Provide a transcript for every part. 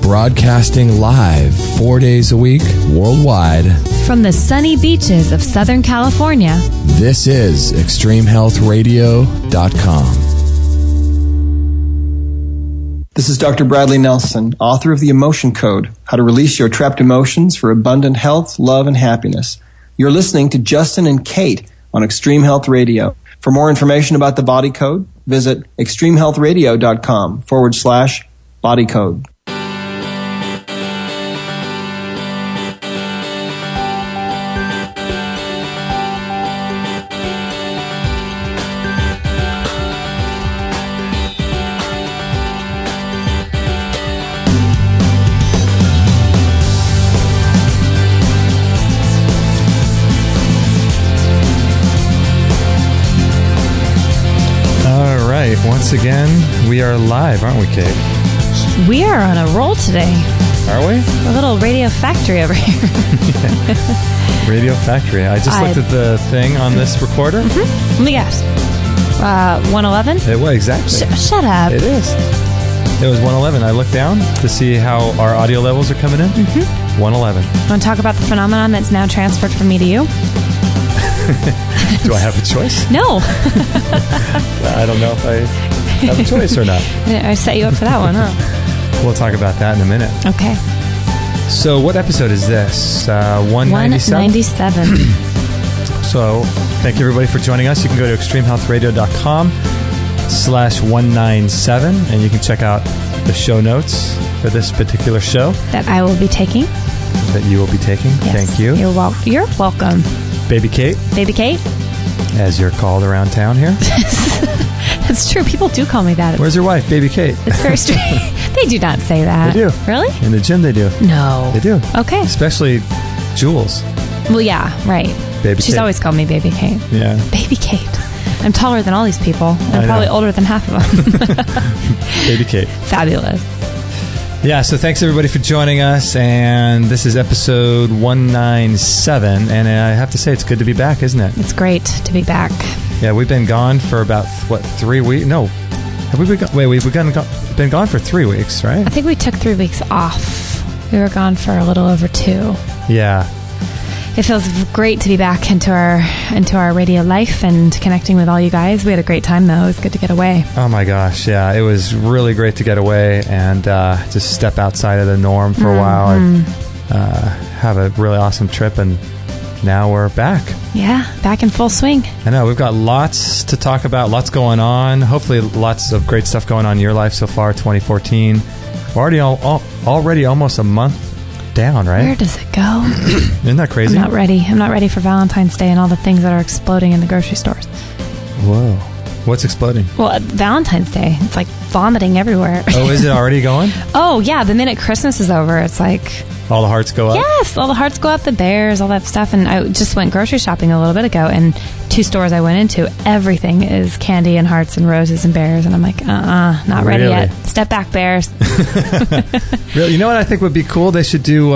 broadcasting live 4 days a week worldwide from the sunny beaches of Southern California. This is ExtremeHealthRadio.com. This is Dr. Bradley Nelson, author of The Emotion Code, How to Release Your Trapped Emotions for Abundant Health, Love, and Happiness. You're listening to Justin and Kate on Extreme Health Radio. For more information about the Body Code, visit ExtremeHealthRadio.com/Body Code. Once again, we are live, aren't we, Kate? We are on a roll today. Are we? A little radio factory over here. Yeah. Radio factory. I just looked at the thing on this recorder. Mm-hmm. Let me guess. 111? It was, exactly. Shut up. It is. It was 111. I looked down to see how our audio levels are coming in. Mm-hmm. 111. Want to talk about the phenomenon that's now transferred from me to you? Do I have a choice? No. I don't know if I have a choice or not. I set you up for that one, huh? We'll talk about that in a minute. Okay. So what episode is this? 197? 197. So thank you everybody for joining us. You can go to extremehealthradio.com/197 and you can check out the show notes for this particular show. That I will be taking. That you will be taking. Yes. Thank you. You're welcome. Baby Kate. Baby Kate. As you're called around town here. That's true. People do call me that. Where's your wife, Baby Kate? It's very strange. They do not say that. They do. Really? In the gym they do. No. They do. Okay. Especially Jules. Well, yeah, right. Baby She's Kate. always called me Baby Kate. Yeah. Baby Kate. I'm taller than all these people. I'm probably older than half of them. Baby Kate. Fabulous. Yeah, so thanks everybody for joining us, and this is episode 197, and I have to say it's good to be back, isn't it? It's great to be back. Yeah, we've been gone for about, 3 weeks? No. Have we been gone? Wait, we've been gone for 3 weeks, right? I think we took 3 weeks off. We were gone for a little over 2. Yeah. It feels great to be back into our radio life and connecting with all you guys. We had a great time, though. It was good to get away. Oh, my gosh. Yeah, it was really great to get away and just step outside of the norm for a while and have a really awesome trip. And now we're back. Yeah, back in full swing. I know. We've got lots to talk about, lots going on. Hopefully lots of great stuff going on in your life so far, 2014. We're already almost a month down, right? Where does it go? Isn't that crazy? I'm not ready. I'm not ready for Valentine's Day and all the things that are exploding in the grocery stores. Whoa. What's exploding? Well, Valentine's Day. It's like vomiting everywhere. Oh, is it already going? Oh, yeah. The minute Christmas is over, it's like... All the hearts go up? Yes, all the hearts go up, the bears, all that stuff. And I just went grocery shopping a little bit ago, and 2 stores I went into, everything is candy and hearts and roses and bears. And I'm like, not ready yet. Step back, bears. Really? You know what I think would be cool? They should do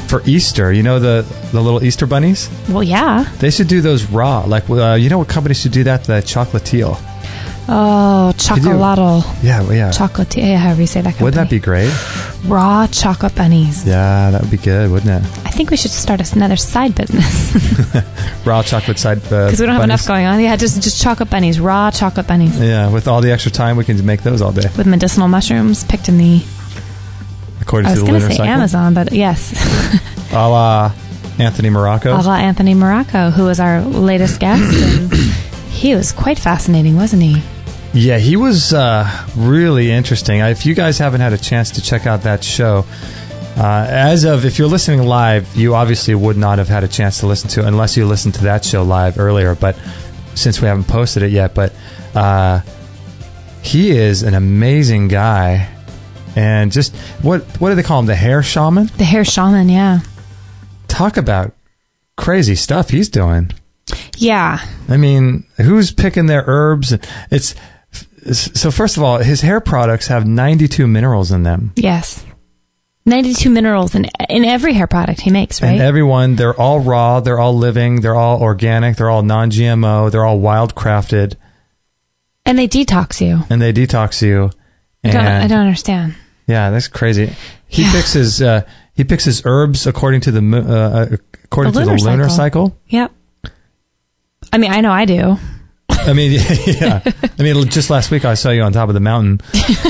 for Easter, you know, the little Easter bunnies? Well, yeah. They should do those raw. Like, you know what company should do that? The chocolatiel. Oh, chocolato. Yeah. Chocolate, however you say that company. Wouldn't that be great? Raw chocolate bunnies. Yeah, that would be good, wouldn't it? I think we should start another side business. Raw chocolate side because we don't have enough going on. Yeah, just chocolate bunnies. Raw chocolate bunnies. Yeah, with all the extra time, we can make those all day. With medicinal mushrooms picked in the... According to the lunar cycle? I was going to say Amazon, but yes. A la Anthony Morocco. A la Anthony Morocco, who was our latest guest. And he was quite fascinating, wasn't he? Yeah, he was really interesting. If you guys haven't had a chance to check out that show, if you're listening live, you obviously would not have had a chance to listen to it unless you listened to that show live earlier. But since we haven't posted it yet, but he is an amazing guy. And just, what do they call him? The hair shaman? The hair shaman, yeah. Talk about crazy stuff he's doing. Yeah. I mean, who's picking their herbs? So first of all, his hair products have 92 minerals in them. Yes. 92 minerals in every hair product he makes, right? And they're all raw, they're all living, they're all organic, they're all non-GMO, they're all wild crafted. And they detox you. I don't understand. Yeah, that's crazy. He picks his herbs according to the lunar cycle. Yep. I mean, I know I do. I mean, yeah. I mean, just last week I saw you on top of the mountain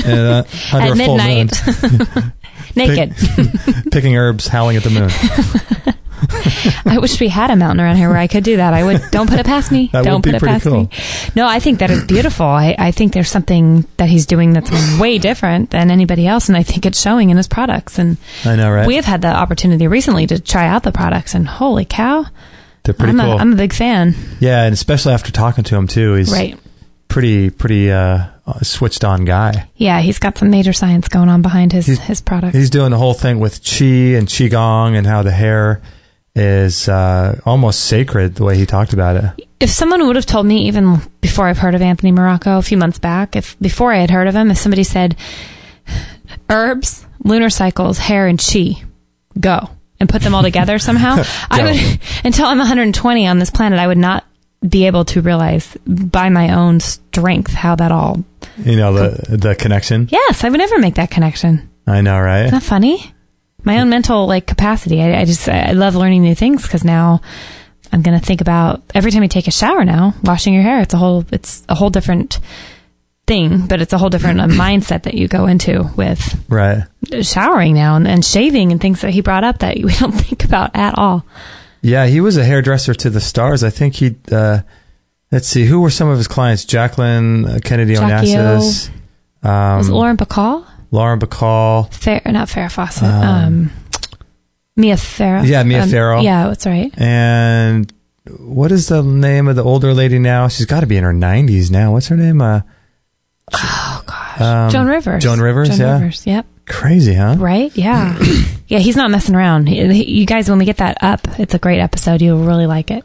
and, under at a full moon. midnight, naked, picking herbs, howling at the moon. I wish we had a mountain around here where I could do that. I would. Don't put it past me. Don't put it past me. No, I think that is beautiful. I think there's something that he's doing that's way different than anybody else, and I think it's showing in his products. And I know, right? We have had the opportunity recently to try out the products, and holy cow, they're pretty cool. I'm a big fan. Yeah, and especially after talking to him too, he's pretty switched on guy. Yeah, he's got some major science going on behind his products. He's doing the whole thing with qi and qigong and how the hair is almost sacred, the way he talked about it. If someone would have told me, even before I've heard of Anthony Morocco a few months back, before I had heard of him, if somebody said herbs, lunar cycles, hair, and chi, go, and put them all together somehow, I would, until I'm 120 on this planet, I would not be able to realize by my own strength how that all... the connection? Yes, I would never make that connection. I know, right? Isn't that funny? My own mental capacity. I love learning new things, because now I'm going to think about every time you take a shower now, washing your hair. It's a whole different thing, but it's a whole different mindset that you go into with showering now and shaving and things that he brought up that we don't think about at all. Yeah, he was a hairdresser to the stars. I think he, let's see, who were some of his clients? Jacqueline Kennedy Onassis. Was it Lauren Bacall? Lauren Bacall. Not Farrah Fawcett. Mia Farrow. Yeah, Mia Farrow. Yeah, that's right. And what is the name of the older lady now? She's got to be in her 90s now. What's her name? Oh, gosh. Joan Rivers. Joan Rivers, Rivers, yep. Crazy, huh? Right? Yeah. Yeah, he's not messing around. You guys, when we get that up, it's a great episode. You'll really like it.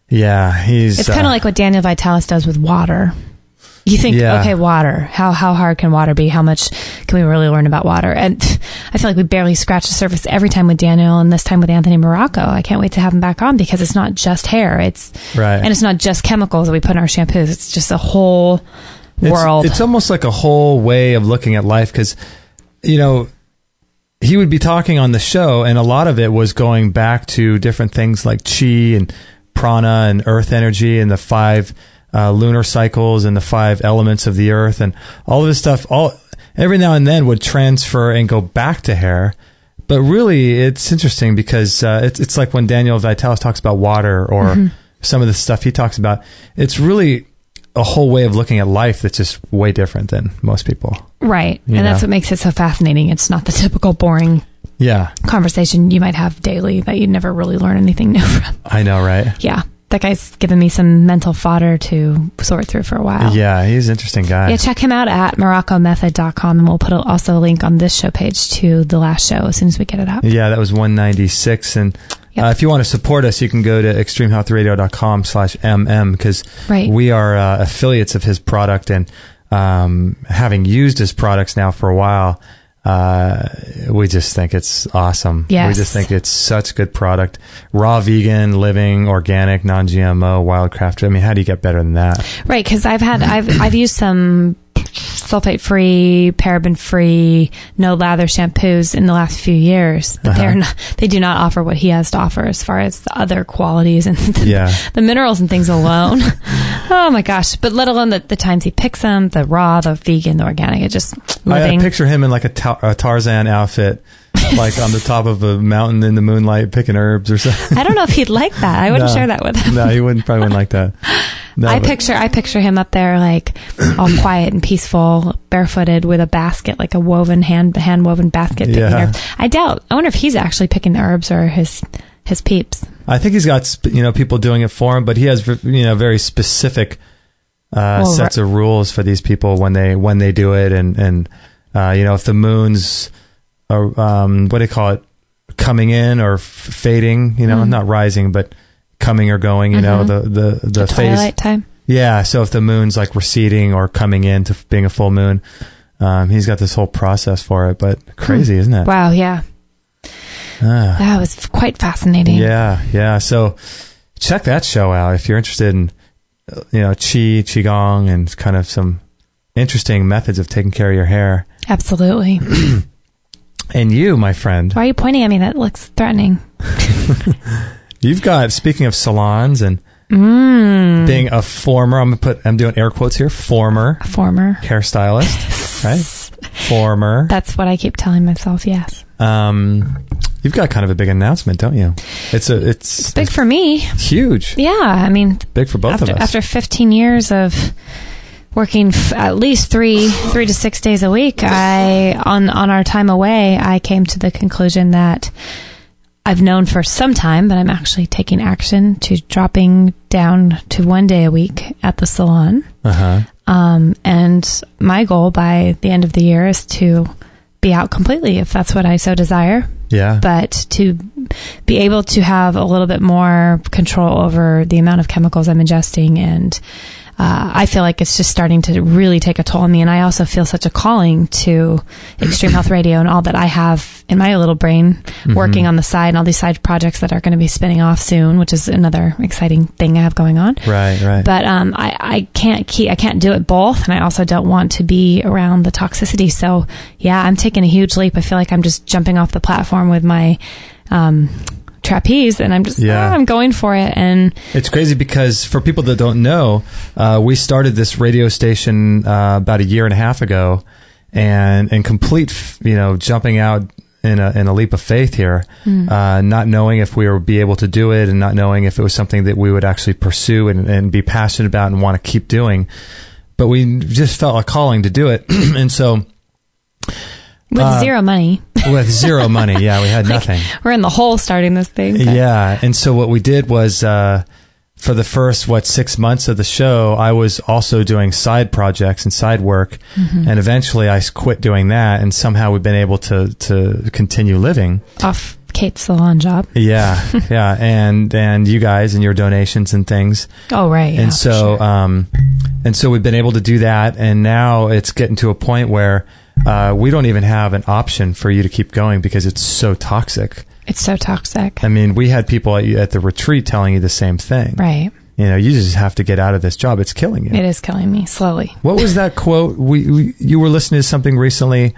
Yeah, it's kind of like what Daniel Vitalis does with water. You think, okay, water. How hard can water be? How much can we really learn about water? And I feel like we barely scratch the surface every time with Daniel, and this time with Anthony Morocco. I can't wait to have him back on, because it's not just hair. And it's not just chemicals that we put in our shampoos. It's just a whole world. It's almost like a whole way of looking at life, because, he would be talking on the show, and a lot of it was going back to different things like chi and prana and earth energy and the 5 lunar cycles and the 5 elements of the earth, and all of this stuff every now and then would transfer and go back to hair. But really, it's interesting, because it's like when Daniel Vitalis talks about water, or some of the stuff he talks about, it's really a whole way of looking at life that's just way different than most people. Right. And that's what makes it so fascinating. It's not the typical boring conversation you might have daily that you'd never really learn anything new from. I know, right? Yeah. That guy's given me some mental fodder to sort through for a while. Yeah, he's an interesting guy. Yeah, check him out at MoroccoMethod.com, and we'll put also a link on this show page to the last show as soon as we get it up. Yeah, that was 196. And if you want to support us, you can go to extremehealthradio.com/mm, because we are affiliates of his product, and having used his products now for a while, we just think it's awesome. Yes. We just think it's such good product. Raw, vegan, living, organic, non-GMO, wildcraft. I mean, how do you get better than that? Right, because I've used some sulfate-free, paraben-free, no lather shampoos in the last few years. But they do not offer what he has to offer as far as the other qualities and the minerals and things alone. Oh my gosh. But let alone the times he picks them, the raw, the vegan, the organic, it just living. I picture him in like a Tarzan outfit, like on the top of a mountain in the moonlight picking herbs or something. I don't know if he'd like that. I wouldn't share that with him. No, he probably wouldn't like that. No, I picture him up there like all quiet and peaceful, barefooted with a basket, like a woven hand woven basket picking herbs. I wonder if he's actually picking the herbs or his peeps. I think he's got people doing it for him, but he has very specific sets of rules for these people when they do it, and if the moon's what do you call it, coming in or fading, not rising but coming or going, the phase, twilight time. Yeah, so if the moon's like receding or coming into being a full moon, he's got this whole process for it. But crazy, isn't it? Wow, yeah. That was quite fascinating. Yeah. So check that show out if you're interested in, qigong and kind of some interesting methods of taking care of your hair. Absolutely. And you, my friend. Why are you pointing at me? That looks threatening. You've got, speaking of salons and being a former, I'm doing air quotes here, former hairstylist, right? Former. That's what I keep telling myself, yes. You've got kind of a big announcement, don't you? It's big for me. Huge. Yeah, I mean, big for both of us. After 15 years of working at least 3 to 6 days a week, on our time away, I came to the conclusion that I've known for some time, but I'm actually taking action to dropping down to 1 day a week at the salon. And my goal by the end of the year is to be out completely, if that's what I so desire. Yeah. But to be able to have a little bit more control over the amount of chemicals I'm ingesting, and I feel like it's just starting to really take a toll on me. And I also feel such a calling to Extreme Health Radio and all that I have in my little brain working on the side, and all these side projects that are going to be spinning off soon, which is another exciting thing I have going on. Right. But I can't do it both, and I also don't want to be around the toxicity. So yeah, I'm taking a huge leap. I feel like I'm just jumping off the platform with my trapeze, and I'm just I'm going for it. And it's crazy because for people that don't know, we started this radio station about 1.5 years ago, and in complete jumping out in a leap of faith here, not knowing if we would be able to do it, and not knowing if it was something that we would actually pursue and be passionate about and want to keep doing, but we just felt a calling to do it. And so with zero money. With zero money, yeah, we had nothing. We're in the hole starting this thing. Yeah, and so what we did was, for the first, 6 months of the show, I was also doing side projects and side work, and eventually I quit doing that, and somehow we've been able to continue living. Off Kate's salon job. Yeah, and you guys and your donations and things. Oh, right. Yeah, and so, and so we've been able to do that, and now it's getting to a point where we don't even have an option for you to keep going because it's so toxic. It's so toxic. I mean, we had people at the retreat telling you the same thing. Right. You just have to get out of this job. It's killing you. It is killing me slowly. What was that quote? You were listening to something recently.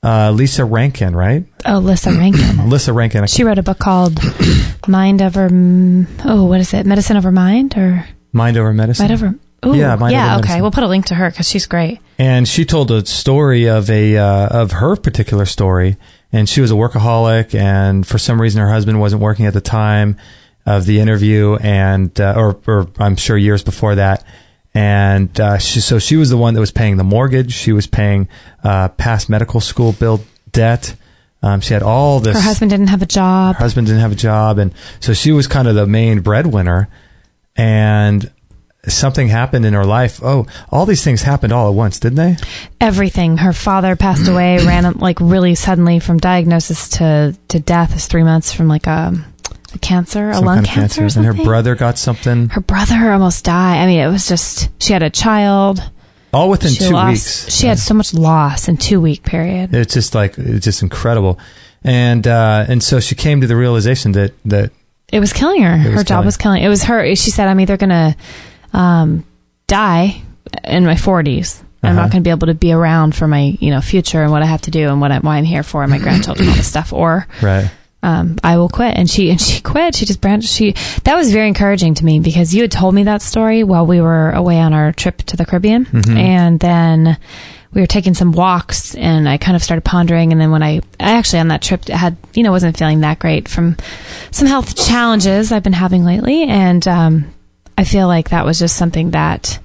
Lisa Rankin, right? Oh, Lisa Rankin. Lisa Rankin. She wrote a book called Medicine Over Mind, or Mind Over Medicine? Ooh, Mind Over okay. Medicine. We'll put a link to her because she's great. And she told a story of of her particular story. And she was a workaholic, and for some reason her husband wasn't working at the time of the interview, and or I'm sure years before that. And she was the one that was paying the mortgage. She was paying past medical school bill debt. She had all this. Her husband didn't have a job. And so she was kind of the main breadwinner. And something happened in her life. Oh, all these things happened all at once, didn't they? Everything. Her father passed away, really suddenly from diagnosis to death. Is 3 months from a cancer, a lung cancer or something. And her brother got something. Her brother almost died. I mean, it was just, she had a child. All within 2 weeks. She had so much loss in 2 week period. It's just incredible. And so she came to the realization that it was killing her. Her job was killing. It was her. She said, I'm either going to die in my 40s. I'm not going to be able to be around for my, future and what I have to do and why I'm here for, and my grandchildren, all this stuff. Or, I will quit. And she quit. She just branched. That was very encouraging to me because you had told me that story while we were away on our trip to the Caribbean. And then we were taking some walks, and I kind of started pondering. And then when I actually on that trip had, wasn't feeling that great from some health challenges I've been having lately. And, I feel like that was just something that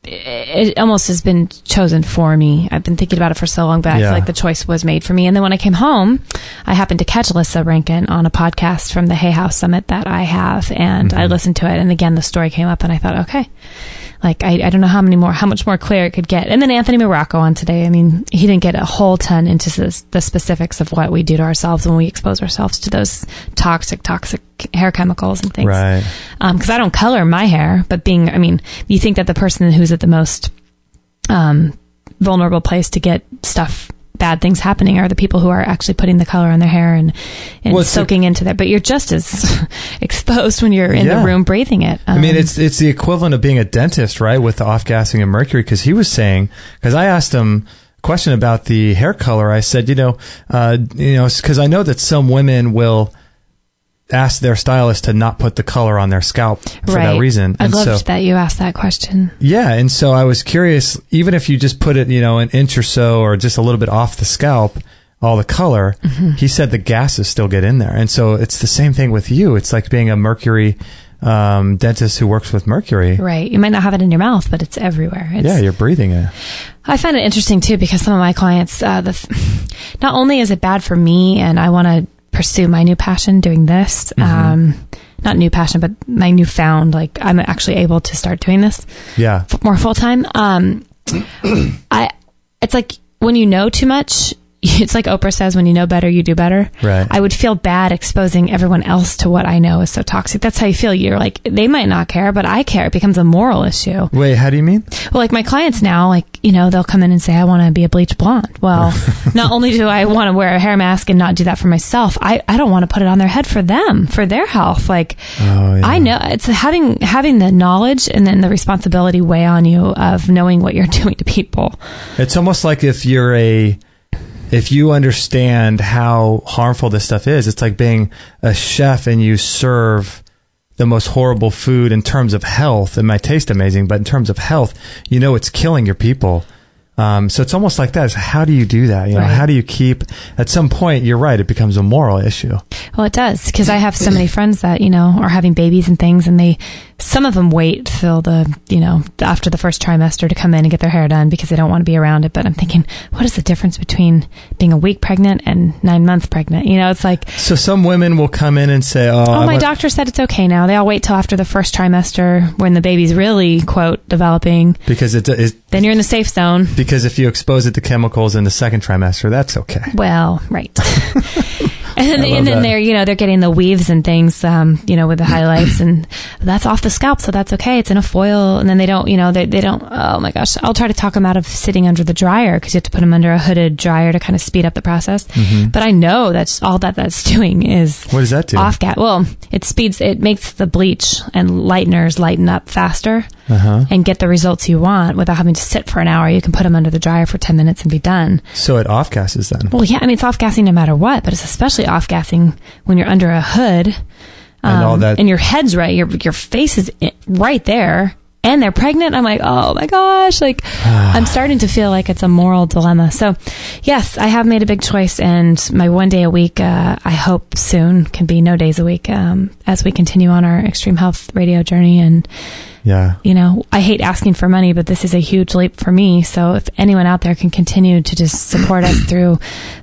it almost has been chosen for me. I've been thinking about it for so long, but I feel like the choice was made for me. And then when I came home, I happened to catch Lisa Rankin on a podcast from the Hay House Summit that I have, and I listened to it. And again, the story came up, and I thought, okay, I don't know how much more clear it could get. And then Anthony Morocco on today. I mean, he didn't get a whole ton into the specifics of what we do to ourselves when we expose ourselves to those toxic hair chemicals and things. Right. Because I don't color my hair, but you think that the person who's at the most vulnerable place to get stuff bad things happening are the people who are actually putting the color on their hair and soaking into that. But you're just as exposed when you're in the room breathing it. I mean, it's the equivalent of being a dentist, right? With the off-gassing of mercury, because he was saying, because I asked him a question about the hair color. I said, because I know that some women will ask their stylist to not put the color on their scalp for that reason. I loved that you asked that question. Yeah, and so I was curious, even if you just put it, an inch or so or just a little bit off the scalp, all the color, he said the gases still get in there. And so it's the same thing with you. It's like being a mercury dentist who works with mercury. Right. You might not have it in your mouth, but it's everywhere. You're breathing it. I find it interesting too, because some of my clients, not only is it bad for me and I want to pursue my new passion doing this, not new passion, but my newfound, like I'm actually able to start doing this more full time. It's like when you know too much, it's like Oprah says, when you know better, you do better. Right. I would feel bad exposing everyone else to what I know is so toxic. That's how you feel. You're like, they might not care, but I care. It becomes a moral issue. Wait, how do you mean? Well, like my clients now, they'll come in and say, I want to be a bleach blonde. Well, not only do I want to wear a hair mask and not do that for myself, I don't want to put it on their head for them, for their health. I know it's having the knowledge and then the responsibility weigh on you of knowing what you're doing to people. It's almost like if you understand how harmful this stuff is, it's like being a chef and you serve the most horrible food in terms of health. It might taste amazing, but in terms of health, it's killing your people. So it's almost like that. It's how do you do that? How do you keep, at some point, you're right, it becomes a moral issue. Well, it does, because I have so many friends that, are having babies and things, and some of them wait till after the first trimester to come in and get their hair done because they don't want to be around it. But I'm thinking, what is the difference between being a week pregnant and 9 months pregnant? It's like. So some women will come in and say, my doctor said it's okay now. They all wait till after the first trimester when the baby's really, quote, developing. Because then you're in the safe zone. Because if you expose it to chemicals in the second trimester, that's okay. Well, right. And then they're getting the weaves and things, with the highlights, and that's off the scalp, so that's okay. It's in a foil, and then they don't, they don't. Oh my gosh! I'll try to talk them out of sitting under the dryer because you have to put them under a hooded dryer to kind of speed up the process. But I know that's all that's doing is what does that do? Off gas. Well, it makes the bleach and lighteners lighten up faster and get the results you want without having to sit for an hour. You can put them under the dryer for 10 minutes and be done. So it off gases then? Well, yeah. I mean, it's off gassing no matter what, but it's especially off gassing when you're under a hood and all that, and your head's right, your face is right there, and they're pregnant. I'm like, oh my gosh, I'm starting to feel like it's a moral dilemma. So yes, I have made a big choice, and my 1 day a week, I hope soon can be no days a week, as we continue on our extreme health radio journey. And I hate asking for money, but this is a huge leap for me. So if anyone out there can continue to just support us through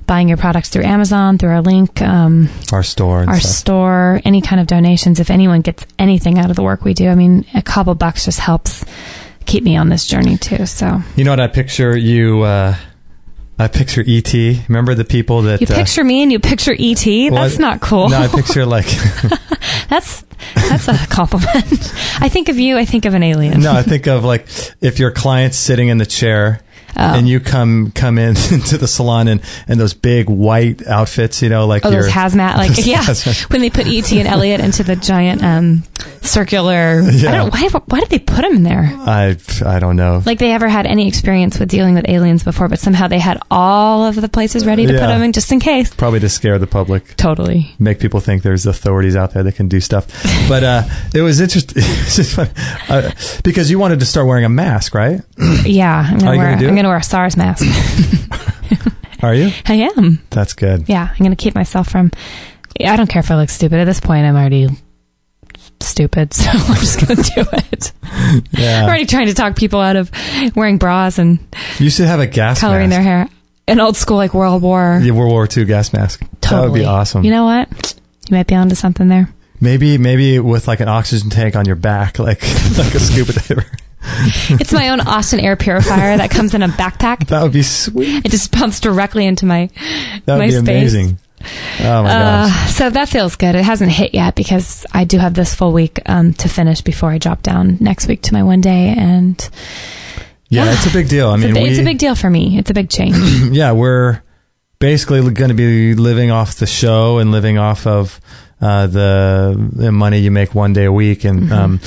buying your products through Amazon, through our link, our store, any kind of donations, if anyone gets anything out of the work we do, I mean, a couple bucks just helps keep me on this journey too. So, you know what I picture you, I picture E.T. Remember the people that... You picture me and you picture E.T.? That's not cool. No, I picture That's a compliment. I think of you, I think of an alien. No, I think of if your client's sitting in the chair and you come in into the salon in those big white outfits, those hazmat, when they put E.T. and Elliot into the giant circular. Yeah. I don't know why did they put them in there? I don't know. Like they ever had any experience with dealing with aliens before, but somehow they had all of the places ready to put them in just in case. Probably to scare the public. Totally. Make people think there's authorities out there that can do stuff. But it was interesting. It's just fun. Because you wanted to start wearing a mask, right? Yeah, I'm going to wear a SARS mask. Are you? I am. That's good. Yeah, I'm going to keep myself from... I don't care if I look stupid. At this point, I'm already stupid, so I'm just going to do it. Yeah. I'm already trying to talk people out of wearing bras and... You should have a gas coloring mask. Their hair. An old school, World War... Yeah, World War II gas mask. Totally. That would be awesome. You know what? You might be onto something there. Maybe with an oxygen tank on your back, like a scuba diver. It's my own Austin air purifier that comes in a backpack. That would be sweet. It just pumps directly into my That would be space. Amazing. Oh my gosh. So that feels good. It hasn't hit yet because I do have this full week to finish before I drop down next week to my 1 day. And yeah, it's a big deal. It's a big deal for me. It's a big change. Yeah, basically going to be living off the show and living off of the money you make one day a week. And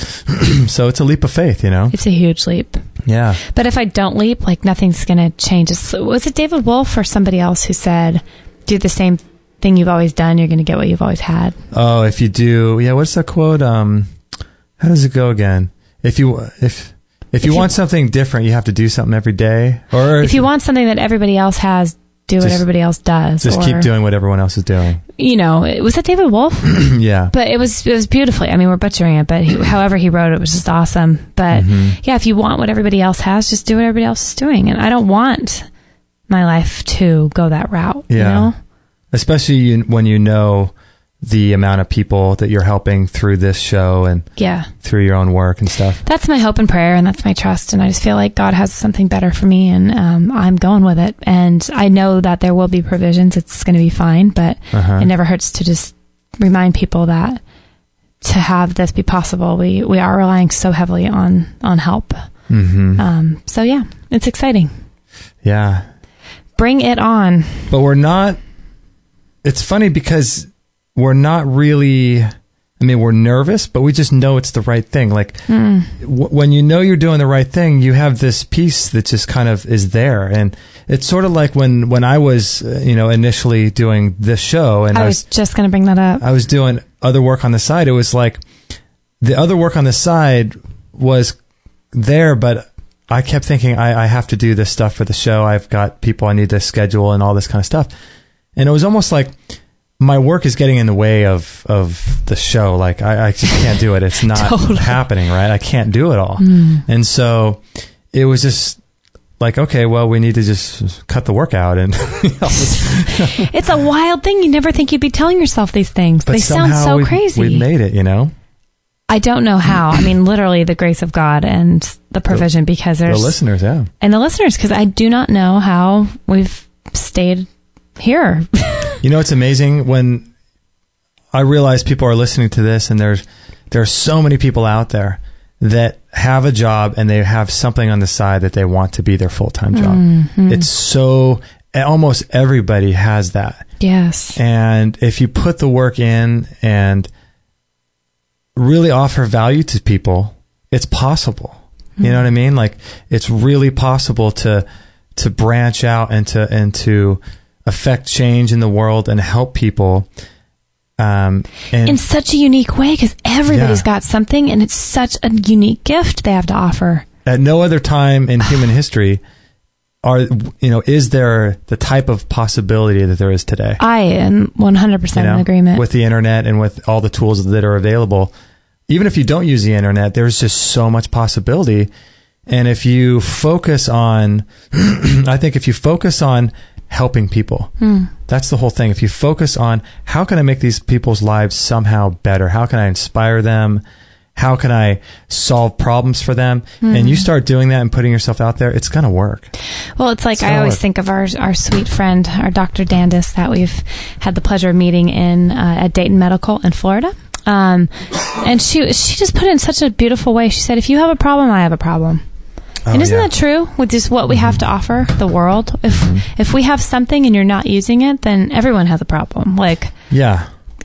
so it's a leap of faith, It's a huge leap. Yeah. But if I don't leap, like nothing's going to change. Was it David Wolf or somebody else who said, do the same thing you've always done, you're going to get what you've always had? Oh, if you do, what's that quote? How does it go again? If you want something different, you have to do something every day. Or if you want something that everybody else has, do what everybody else does. Just keep doing what everyone else is doing. Was that David Wolf? Yeah. But it was beautifully. I mean, we're butchering it, but however he wrote it was just awesome. But yeah, if you want what everybody else has, just do what everybody else is doing. And I don't want my life to go that route. Yeah. Especially when you know the amount of people that you're helping through this show and through your own work and stuff. That's my hope and prayer, and that's my trust. And I just feel like God has something better for me, and I'm going with it. And I know that there will be provisions. It's going to be fine, but it never hurts to just remind people that to have this be possible, we are relying so heavily on help. So yeah, it's exciting. Yeah. Bring it on. But we're not, it's funny because we're not really, we're nervous, but we just know it's the right thing. Like when you know you're doing the right thing, you have this piece that just kind of is there. And it's sort of like when I was, initially doing this show, and I was just going to bring that up. I was doing other work on the side. It was like the other work on the side was there, but I kept thinking I have to do this stuff for the show. I've got people I need to schedule and all this kind of stuff. And it was almost like my work is getting in the way of the show. Like I just can't do it. It's not happening, right? I can't do it all. And so it was just like, okay, well, we need to just cut the work out. And it's a wild thing. You never think you'd be telling yourself these things. But they sound so crazy. We made it, I don't know how. Literally the grace of God and the provision, because there's the listeners, yeah. And the listeners, because I do not know how we've stayed here. It's amazing when I realize people are listening to this, and there are so many people out there that have a job and they have something on the side that they want to be their full-time job. It's so, almost everybody has that. Yes. And if you put the work in and really offer value to people, it's possible. You know what I mean? Like, it's really possible to branch out and to affect change in the world and help people. And in such a unique way, because everybody's got something, and it's such a unique gift they have to offer. At no other time in human history is there the type of possibility that there is today. I am 100% in agreement. With the internet and with all the tools that are available. Even if you don't use the internet, there's just so much possibility. And if you focus on, I think if you focus on helping people, that's the whole thing. If you focus on how can I make these people's lives somehow better? How can I inspire them? How can I solve problems for them? And you start doing that and putting yourself out there, it's going to work. Well, it's like I always think of our sweet friend, our Dr. Dandis, that we've had the pleasure of meeting at Dayton Medical in Florida. And she just put it in such a beautiful way. She said, if you have a problem, I have a problem. And isn't that true with just what we have to offer the world? If we have something and you're not using it, then everyone has a problem. Like,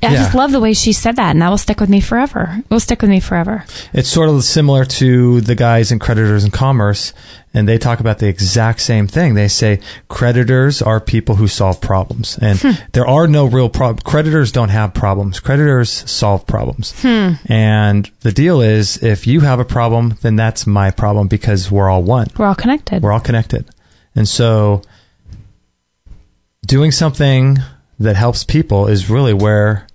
I just love the way she said that, and that will stick with me forever. It will stick with me forever. It's sort of similar to the guys in Creditors in Commerce, and they talk about the exact same thing. They say creditors are people who solve problems, and there are no real problems. Creditors don't have problems. Creditors solve problems. And the deal is, if you have a problem, then that's my problem, because we're all one. We're all connected. We're all connected. And so doing something that helps people is really where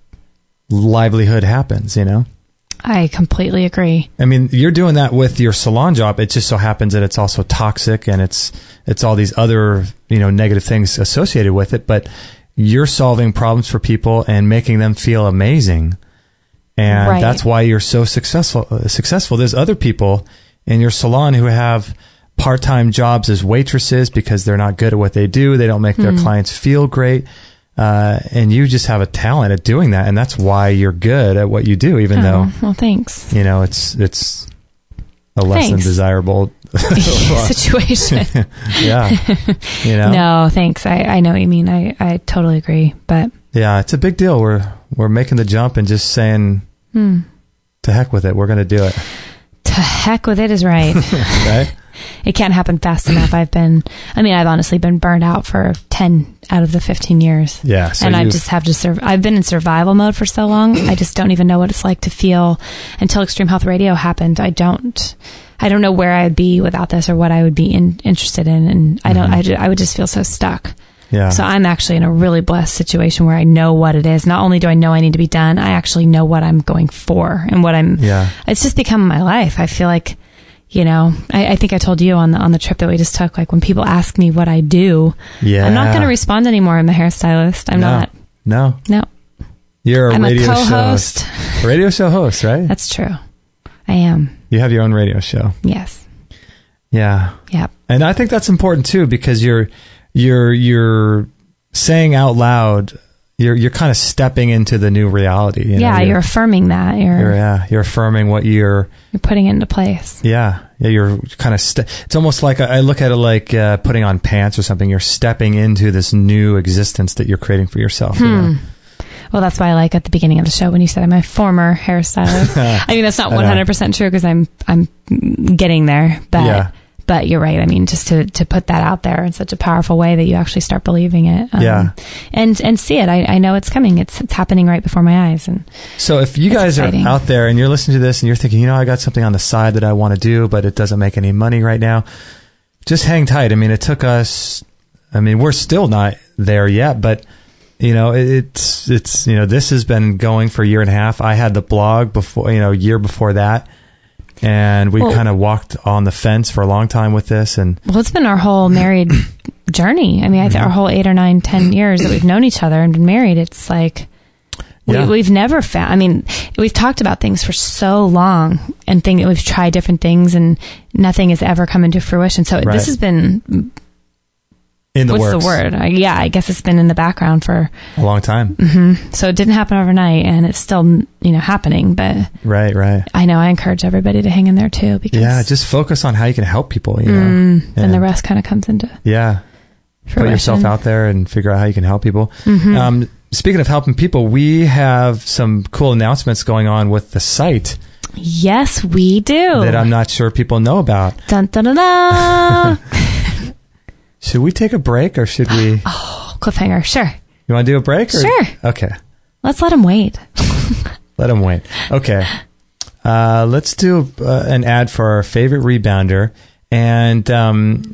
livelihood happens, I completely agree. You're doing that with your salon job. It just so happens that it's also toxic, and it's all these other, negative things associated with it, but you're solving problems for people and making them feel amazing. And that's why you're so successful. There's other people in your salon who have part-time jobs as waitresses because they're not good at what they do. They don't make their clients feel great. And you just have a talent at doing that, and that's why you're good at what you do, even though, well, thanks. It's a less than desirable situation. Yeah. No, thanks. I know what you mean. I totally agree. But yeah, it's a big deal. We're making the jump and just saying, to heck with it. We're going to do it. To heck with it is right. Right? It can't happen fast enough. I've honestly been burned out for 10 out of the 15 years. Yeah. So and I just have to I've been in survival mode for so long. I just don't even know what it's like to feel until Extreme Health Radio happened. I don't know where I'd be without this or what I would be interested in. And I would just feel so stuck. Yeah. So I'm actually in a really blessed situation where I know what it is. Not only do I know I need to be done, I actually know what I'm going for and what it's just become my life. I feel like, I think I told you on the trip that we just took, like when people ask me what I do, I'm not going to respond anymore. I'm a hairstylist. I'm not. No. You're a radio show host. Radio show host, right? That's true. I am. You have your own radio show. Yes. Yeah. Yep. And I think that's important too, because you're saying out loud, you're kind of stepping into the new reality. You're affirming that. You're affirming what you're putting it into place. Yeah. You're kind of it's almost like I look at it like putting on pants or something. You're stepping into this new existence that you're creating for yourself. Well, that's why I like at the beginning of the show when you said I'm a former hairstylist. I mean, that's not 100% true because I'm getting there, but you're right. I mean, just to put that out there in such a powerful way that you actually start believing it. And see it. I know it's coming. It's happening right before my eyes. And so if you guys are out there and you're listening to this and you're thinking, I got something on the side that I want to do, but it doesn't make any money right now, just hang tight. I mean, it took us, we're still not there yet, but it's this has been going for a year and a half. I had the blog before, a year before that. And we kind of walked on the fence for a long time with this. And it's been our whole married journey. I mean, I think our whole 8 or 9, 10 years that we've known each other and been married, it's like we've never found, we've talked about things for so long and we've tried different things and nothing has ever come into fruition. So this has been in the works. What's the word? I guess it's been in the background for a long time. Mm-hmm. So it didn't happen overnight, and it's still happening. But right. I know I encourage everybody to hang in there too, because just focus on how you can help people. And the rest kind of comes into fruition. Put yourself out there and figure out how you can help people. Mm-hmm. Speaking of helping people, we have some cool announcements going on with the site. Yes, we do. That I'm not sure people know about. Dun, dun, dun, dun. Should we take a break or should we? Cliffhanger. Sure. You want to do a break? Or? Sure. Okay. Let's let him wait. Let him wait. Okay. Let's do an ad for our favorite rebounder. And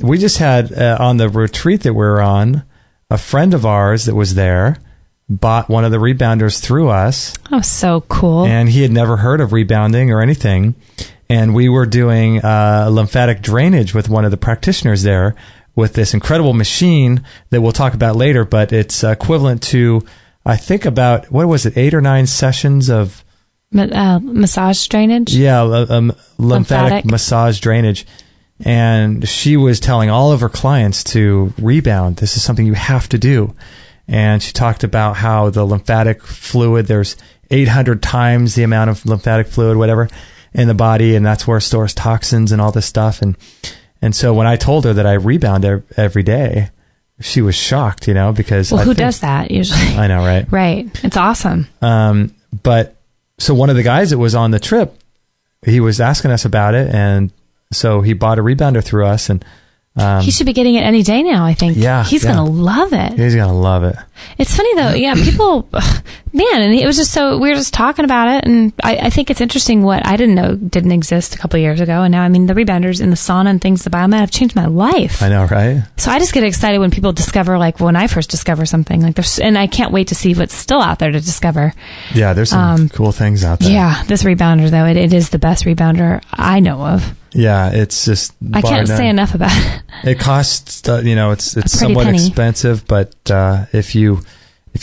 we just had on the retreat that we're on, a friend of ours that was there bought one of the rebounders through us. Oh, so cool. And he had never heard of rebounding or anything. And we were doing lymphatic drainage with one of the practitioners there, with this incredible machine that we'll talk about later, but it's equivalent to, I think, about, 8 or 9 sessions of massage drainage? Yeah, lymphatic massage drainage. And she was telling all of her clients to rebound. This is something you have to do. And she talked about how the lymphatic fluid, there's 800 times the amount of lymphatic fluid, whatever, in the body, and that's where it stores toxins and all this stuff. And so when I told her that I rebound every day, she was shocked, because... Well, who does that usually? I know, right? Right. It's awesome. But so one of the guys that was on the trip, he was asking us about it, and so he bought a rebounder through us, and... he should be getting it any day now, I think. Yeah. He's going to love it. He's going to love it. It's funny, though. Yeah, people... Man, and it was just so... We were just talking about it, and I think it's interesting what I didn't know didn't exist a couple of years ago, and now, the rebounders in the sauna and things, the biomed have changed my life. I know, right? So I just get excited when people discover, like, when I first discover something. And I can't wait to see what's still out there to discover. Yeah, there's some cool things out there. Yeah, this rebounder, though, it is the best rebounder I know of. Yeah, it's just... I can't say enough about it. It costs, it's somewhat expensive, but if you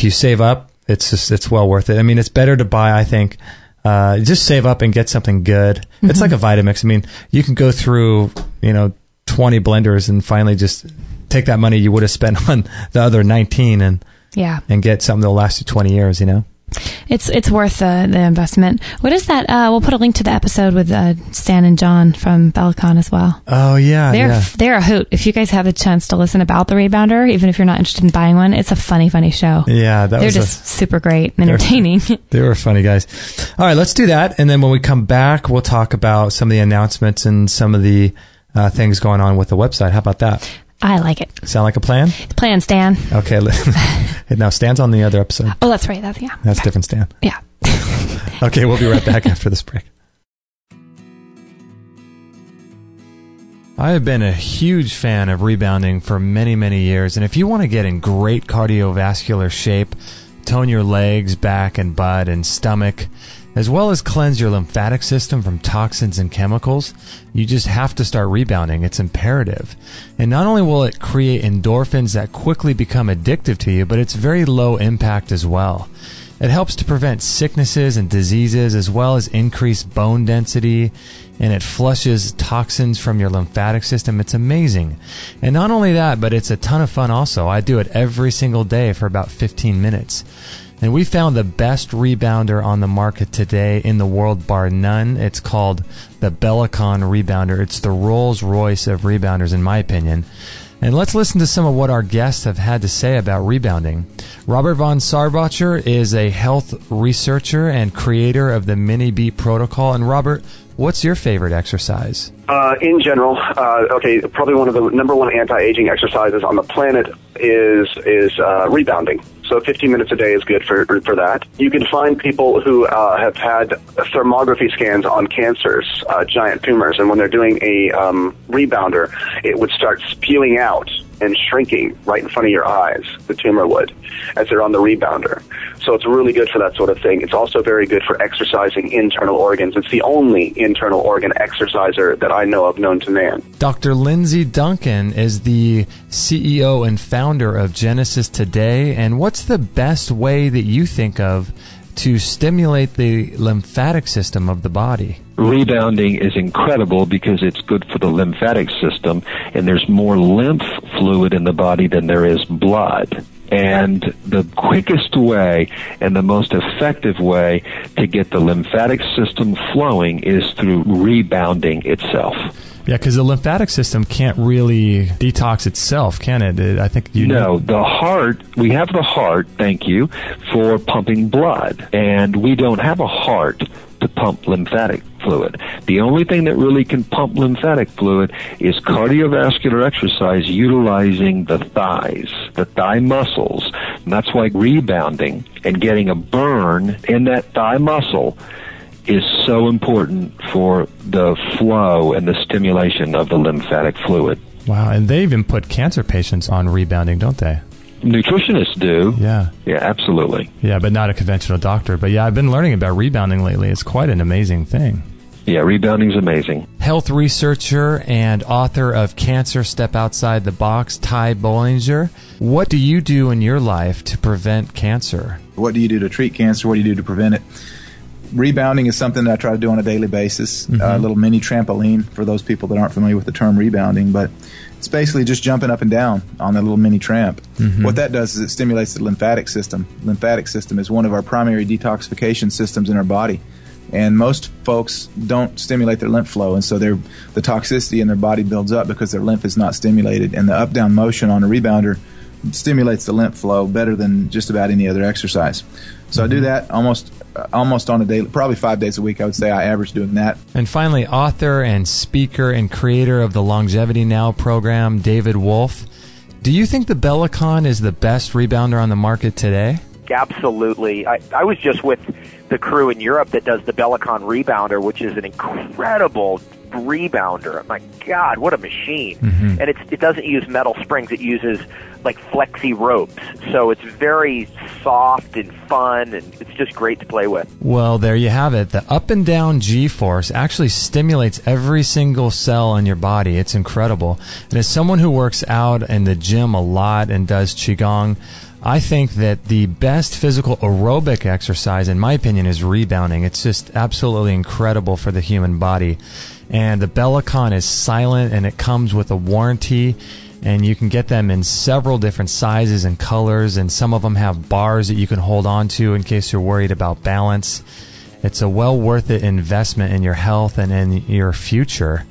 save up, it's well worth it. It's better to buy, I think, just save up and get something good. Mm-hmm. It's like a Vitamix. You can go through, 20 blenders and finally just take that money you would have spent on the other 19 and get something that'll last you 20 years, It's worth the investment. What is that? We'll put a link to the episode with Stan and John from Bellicon as well. Oh, yeah. They're a hoot. If you guys have a chance to listen about the rebounder, even if you're not interested in buying one, it's a funny show. Yeah, they're just super great and entertaining. They were funny guys. All right, let's do that. And then when we come back, we'll talk about some of the announcements and some of the things going on with the website. How about that? I like it. Sound like a plan? Plan, Stan. Okay. Now, Stan's on the other episode. Oh, that's right. That's different Stan. Yeah. Okay, we'll be right back after this break. I have been a huge fan of rebounding for many, many years. And if you want to get in great cardiovascular shape, tone your legs, back, and butt, and stomach, as well as cleanse your lymphatic system from toxins and chemicals, you just have to start rebounding. It's imperative. And not only will it create endorphins that quickly become addictive to you, but it's very low impact as well. It helps to prevent sicknesses and diseases, as well as increase bone density, and it flushes toxins from your lymphatic system. It's amazing. And not only that, but it's a ton of fun also. I do it every single day for about 15 minutes. And we found the best rebounder on the market today in the world, bar none. It's called the Bellicon Rebounder. It's the Rolls-Royce of rebounders, in my opinion. And let's listen to some of what our guests have had to say about rebounding. Robert von Sarbacher is a health researcher and creator of the Mini Beat Protocol. And Robert, what's your favorite exercise? In general, probably one of the number one anti-aging exercises on the planet is rebounding. So 15 minutes a day is good for that. You can find people who have had thermography scans on cancers, giant tumors, and when they're doing a rebounder, it would start spewing out and shrinking right in front of your eyes, the tumor would, as they're on the rebounder. So it's really good for that sort of thing. It's also very good for exercising internal organs. It's the only internal organ exerciser that I know of known to man. Dr. Lindsay Duncan is the CEO and founder of Genesis Today. And what's the best way that you think of to stimulate the lymphatic system of the body? Rebounding is incredible because it's good for the lymphatic system, and there's more lymph fluid in the body than there is blood. And the quickest way and the most effective way to get the lymphatic system flowing is through rebounding itself. Yeah, because the lymphatic system can't really detox itself, can it? I think you know. The heart, we have the heart, thank you, for pumping blood. And we don't have a heart to pump lymphatic fluid. The only thing that really can pump lymphatic fluid is cardiovascular exercise utilizing the thighs, the thigh muscles. And that's why rebounding and getting a burn in that thigh muscle is so important for the flow and the stimulation of the lymphatic fluid. Wow, and they even put cancer patients on rebounding, don't they? Nutritionists do. Yeah. Yeah, absolutely. Yeah, but not a conventional doctor. But yeah, I've been learning about rebounding lately. It's quite an amazing thing. Yeah, rebounding's amazing. Health researcher and author of Cancer Step Outside the Box, Ty Bollinger. What do you do in your life to prevent cancer? What do you do to treat cancer? What do you do to prevent it? Rebounding is something that I try to do on a daily basis. A little mini trampoline for those people that aren't familiar with the term rebounding, but it's basically just jumping up and down on a little mini tramp. What that does is it stimulates the lymphatic system. Lymphatic system is one of our primary detoxification systems in our body, and most folks don't stimulate their lymph flow, and so the toxicity in their body builds up because their lymph is not stimulated, and the up-down motion on a rebounder stimulates the lymph flow better than just about any other exercise. So I do that almost on a daily, probably 5 days a week, I would say I average doing that. And finally, author and speaker and creator of the Longevity Now program, David Wolf. Do you think the Bellicon is the best rebounder on the market today? Absolutely. I was just with the crew in Europe that does the Bellicon Rebounder, which is an incredible rebounder. My God, what a machine. And it doesn't use metal springs. It uses like flexi ropes. So it's very soft and fun, and it's just great to play with. Well, there you have it. The up and down G-force actually stimulates every single cell in your body. It's incredible. And as someone who works out in the gym a lot and does Qigong, I think that the best physical aerobic exercise, in my opinion, is rebounding. It's just absolutely incredible for the human body. And the Bellicon is silent, and it comes with a warranty. and you can get them in several different sizes and colors, and some of them have bars that you can hold on to in case you're worried about balance. It's a well worth it investment in your health and in your future.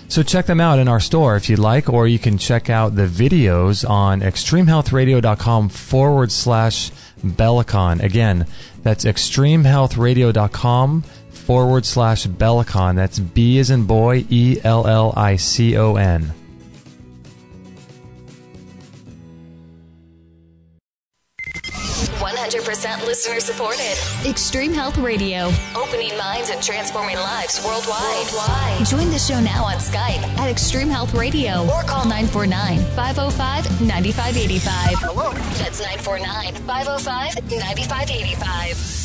So check them out in our store if you'd like, or you can check out the videos on extremehealthradio.com/Bellicon. Again, that's extremehealthradio.com/Bellicon. That's B as in boy, ELLICON. Listener supported. Extreme Health Radio. Opening minds and transforming lives worldwide. Join the show now on Skype at Extreme Health Radio or call 949-505-9585. Hello. That's 949-505-9585.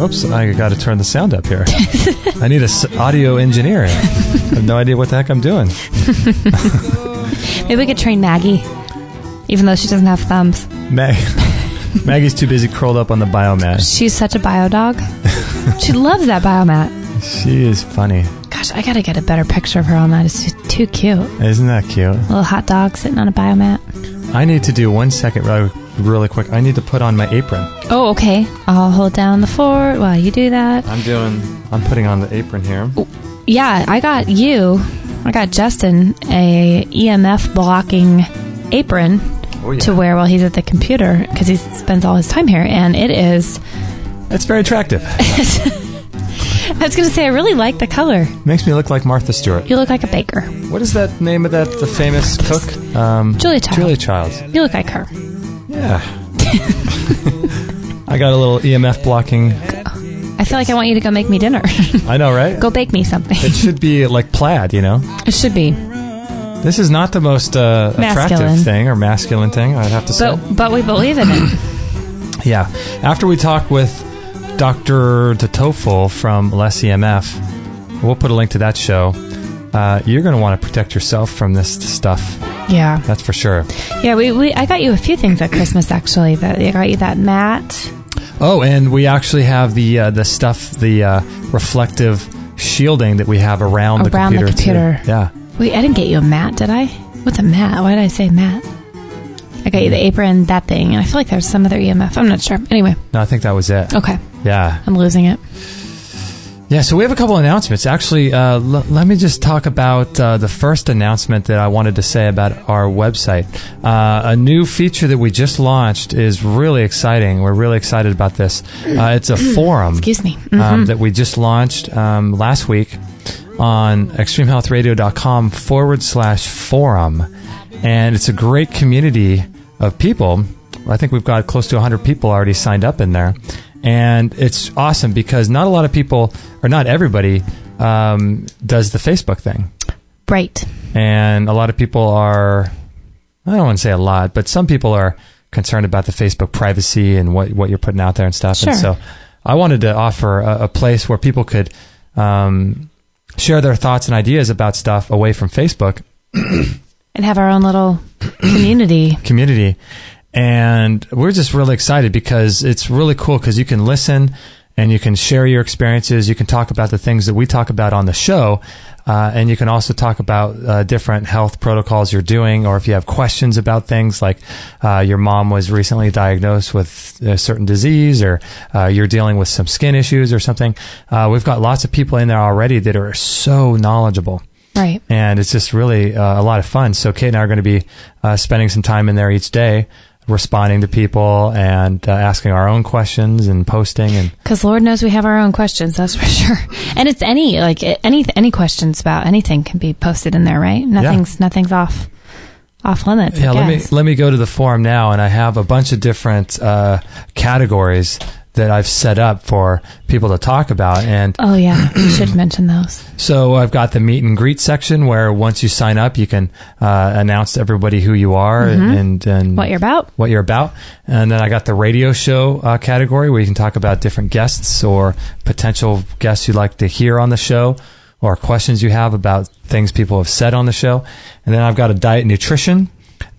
Oops, I got to turn the sound up here. I need an audio engineer. I have no idea what the heck I'm doing. Maybe we could train Maggie, even though she doesn't have thumbs. Maggie's too busy curled up on the biomat. She's such a bio dog. She loves that biomat. She is funny. Gosh, I got to get a better picture of her on that. It's just too cute. Isn't that cute? Little hot dog sitting on a biomat. I need to do 1 second really quick. I need to put on my apron. Oh, okay. I'll hold down the fort while you do that. I'm putting on the apron here. Yeah, I got Justin a EMF blocking apron to wear while he's at the computer because he spends all his time here, and it's very attractive. I was going to say, I really like the color. Makes me look like Martha Stewart. You look like a baker. What is that name of the famous cook? Julia Child. Julia Child. You look like her. Yeah. I got a little EMF blocking. I feel like I want you to go make me dinner. I know, right? Go bake me something. It should be like plaid, you know? It should be. This is not the most attractive thing or masculine thing, I'd have to say. But we believe in it. Yeah. After we talk with Dr. Totoful from Less EMF, we'll put a link to that show. You're going to want to protect yourself from this stuff. Yeah. That's for sure. Yeah, I got you a few things at Christmas, actually. I got you that mat. Oh, and we actually have the reflective shielding that we have around the computer. Too. Yeah. Wait, I didn't get you a mat, did I? What's a mat? Why did I say mat? I got you the apron, that thing, and I feel like there's some other EMF. I'm not sure. Anyway. No, I think that was it. Okay. Yeah. I'm losing it. Yeah, so we have a couple announcements. Actually, let me just talk about the first announcement that I wanted to say about our website. A new feature that we just launched is really exciting. We're really excited about this. It's a forum. Excuse me. That we just launched last week on extremehealthradio.com/forum. And it's a great community of people. I think we've got close to 100 people already signed up in there. And it's awesome because not a lot of people, or not everybody, does the Facebook thing. Right. And a lot of people are, I don't want to say a lot, but some people are concerned about the Facebook privacy and what you're putting out there and stuff. Sure. And so I wanted to offer a place where people could share their thoughts and ideas about stuff away from Facebook. And have our own little community. And we're just really excited because it's really cool because you can listen and you can share your experiences. You can talk about the things that we talk about on the show. And you can also talk about different health protocols you're doing, or if you have questions about things like your mom was recently diagnosed with a certain disease, or you're dealing with some skin issues or something. We've got lots of people in there already that are so knowledgeable. Right. And it's just really a lot of fun. So Kate and I are going to be spending some time in there each day, responding to people and asking our own questions and posting. And because Lord knows we have our own questions, that's for sure. And it's any questions about anything can be posted in there, right? Nothing's off limits. Yeah, let me go to the forum now, and I have a bunch of different categories that I've set up for people to talk about. And oh yeah, you should mention those. So I've got the meet and greet section where once you sign up, you can announce to everybody who you are and what you're about. And then I got the radio show category where you can talk about different guests or potential guests you'd like to hear on the show, or questions you have about things people have said on the show. And then I've got a diet and nutrition,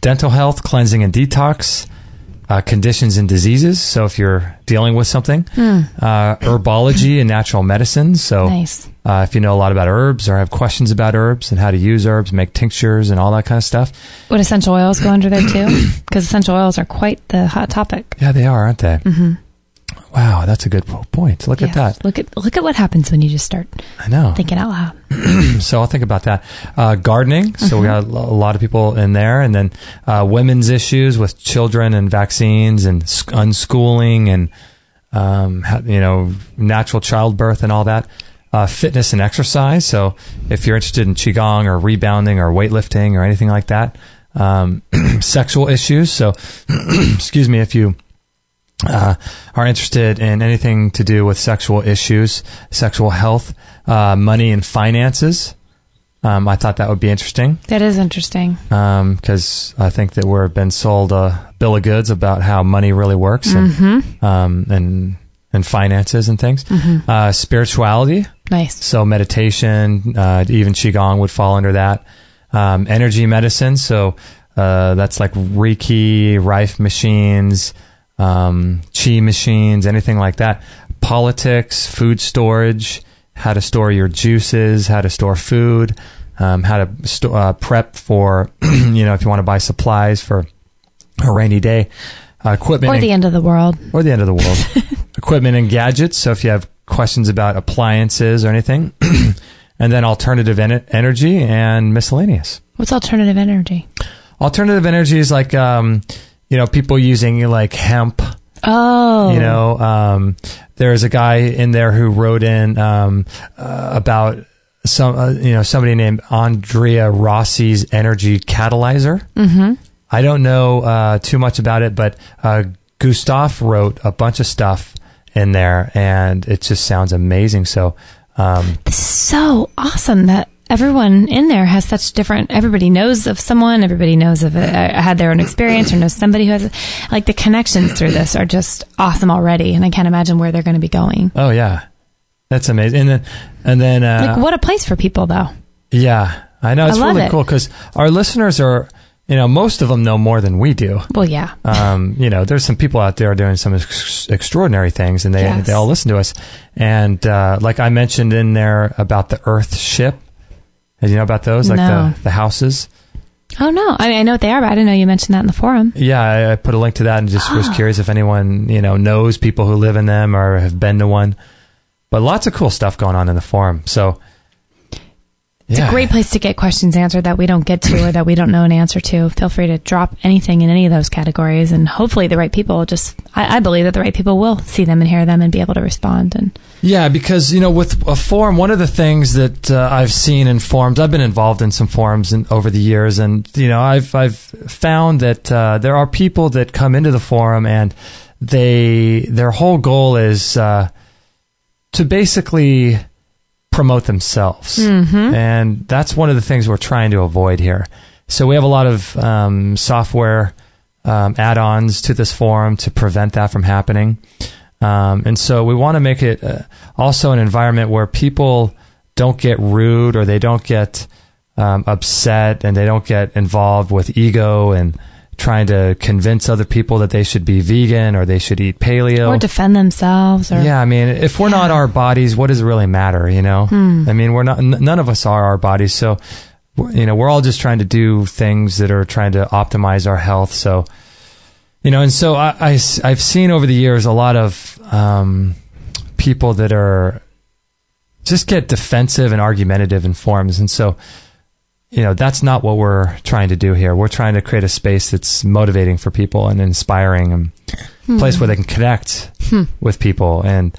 dental health, cleansing and detox, conditions and diseases. So if you're dealing with something, herbology and natural medicine. So nice. If you know a lot about herbs or have questions about herbs and how to use herbs, make tinctures and all that kind of stuff. Would essential oils go under there too? Because essential oils are quite the hot topic. Yeah, they are, aren't they? Mm-hmm. Wow, that's a good point. Look at that. Look at what happens when you just start thinking out loud. So I'll think about that. Gardening. So we got a lot of people in there. And then women's issues with children and vaccines and unschooling and, natural childbirth and all that. Fitness and exercise. So if you're interested in Qigong or rebounding or weightlifting or anything like that. Sexual issues. So, excuse me, if you are interested in anything to do with sexual issues, sexual health, money and finances. I thought that would be interesting. That is interesting. Because I think that we've been sold a bill of goods about how money really works and finances and things. Spirituality. Nice. So meditation, even Qigong would fall under that. Energy medicine. So that's like Reiki, Rife machines, chi machines, anything like that. Politics, food storage, how to store your juices, how to store food, how to prep for, if you want to buy supplies for a rainy day, equipment. Or the end of the world. Equipment and gadgets. So if you have questions about appliances or anything. And then alternative energy and miscellaneous. What's alternative energy? Alternative energy is like, people using like hemp. Oh. There's a guy in there who wrote in about somebody named Andrea Rossi's energy catalyzer. Mm-hmm. I don't know too much about it, but Gustav wrote a bunch of stuff in there, and it just sounds amazing. So this is so awesome that everyone in there has such different, everybody knows of someone, everybody knows of had their own experience or knows somebody who has like the connections through this are just awesome already, and I can't imagine where they're going to be going. Oh yeah, that's amazing. And then like what a place for people though. Yeah, I know, it's really cool because our listeners are, most of them know more than we do. Well, yeah. There's some people out there doing some extraordinary things, and they all listen to us. And like I mentioned in there about the Earth ship. Do you know about those? Like the houses? Oh, no. I know what they are, but I didn't know you mentioned that in the forum. Yeah, I put a link to that and just was curious if anyone, knows people who live in them or have been to one. But lots of cool stuff going on in the forum. So, it's a great place to get questions answered that we don't get to or that we don't know an answer to. Feel free to drop anything in any of those categories, and hopefully the right people I believe that the right people will see them and hear them and be able to respond. And yeah, because, with a forum, one of the things that I've seen in forums, I've been involved in some forums over the years, and, I've found that there are people that come into the forum and their whole goal is to basically promote themselves. Mm-hmm. And that's one of the things we're trying to avoid here. So we have a lot of software add-ons to this forum to prevent that from happening. And so we want to make it also an environment where people don't get rude or they don't get upset and they don't get involved with ego and trying to convince other people that they should be vegan or they should eat paleo. Or defend themselves. Yeah, I mean, if we're not our bodies, what does it really matter, I mean, we're not, none of us are our bodies. So, we're all just trying to do things that are trying to optimize our health. So, and so I've seen over the years a lot of people that are just get defensive and argumentative in forums. And so, that's not what we're trying to do here. We're trying to create a space that's motivating for people and inspiring, and a place where they can connect with people and,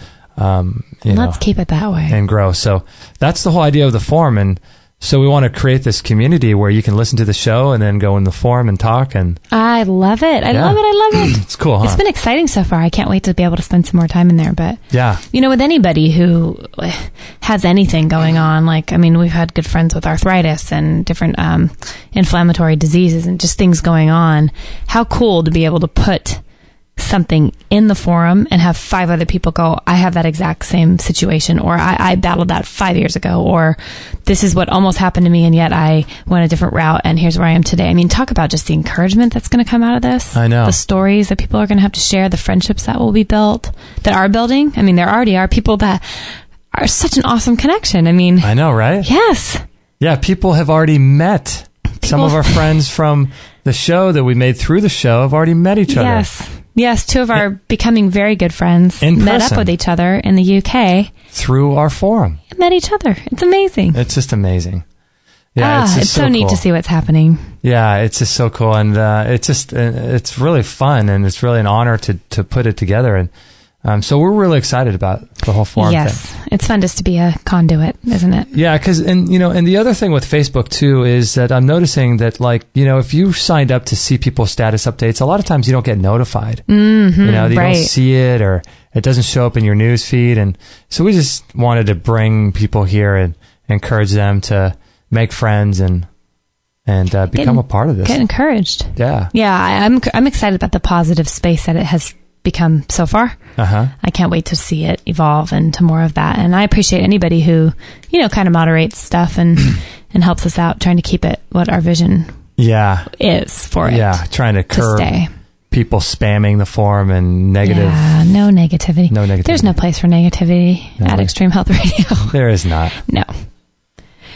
let's keep it that way and grow. So that's the whole idea of the forum. And So we want to create this community where you can listen to the show and then go in the forum and talk. And I love it. I love it. It's cool, huh? It's been exciting so far. I can't wait to be able to spend some more time in there. But, with anybody who has anything going on, we've had good friends with arthritis and different inflammatory diseases and just things going on. How cool to be able to put something in the forum and have 5 other people go, I have that exact same situation, or I battled that 5 years ago, or this is what almost happened to me and yet I went a different route and here's where I am today. I mean, talk about just the encouragement that's going to come out of this. I know. The stories that people are going to have to share, the friendships that will be built, that are building. I mean, there already are people that are such an awesome connection. I mean, I know, right? Yes. Yeah, people have already met. Some of our friends from the show that we made through the show have already met each other. Yes, 2 of our becoming very good friends met up with each other in the UK. Through our forum. Met each other. It's amazing. It's just amazing. Yeah, it's so neat to see what's happening. Yeah, it's just so cool. And it's really fun, and it's really an honor to put it together. And so we're really excited about the whole forum thing. Yes, it's fun just to be a conduit, isn't it? Yeah, because, and the other thing with Facebook, too, is that I'm noticing that, if you signed up to see people's status updates, a lot of times you don't get notified. Mm-hmm, you don't see it, or it doesn't show up in your news feed. And so we just wanted to bring people here and encourage them to make friends and become a part of this. Get encouraged. Yeah. Yeah, I'm excited about the positive space that it has become so far. I can't wait to see it evolve into more of that. And I appreciate anybody who, kind of moderates stuff and helps us out, trying to keep it what our vision is for it. Yeah, trying to curb people spamming the forum and negative. Yeah, no negativity. There's no place for negativity at Extreme Health Radio. There is not. No.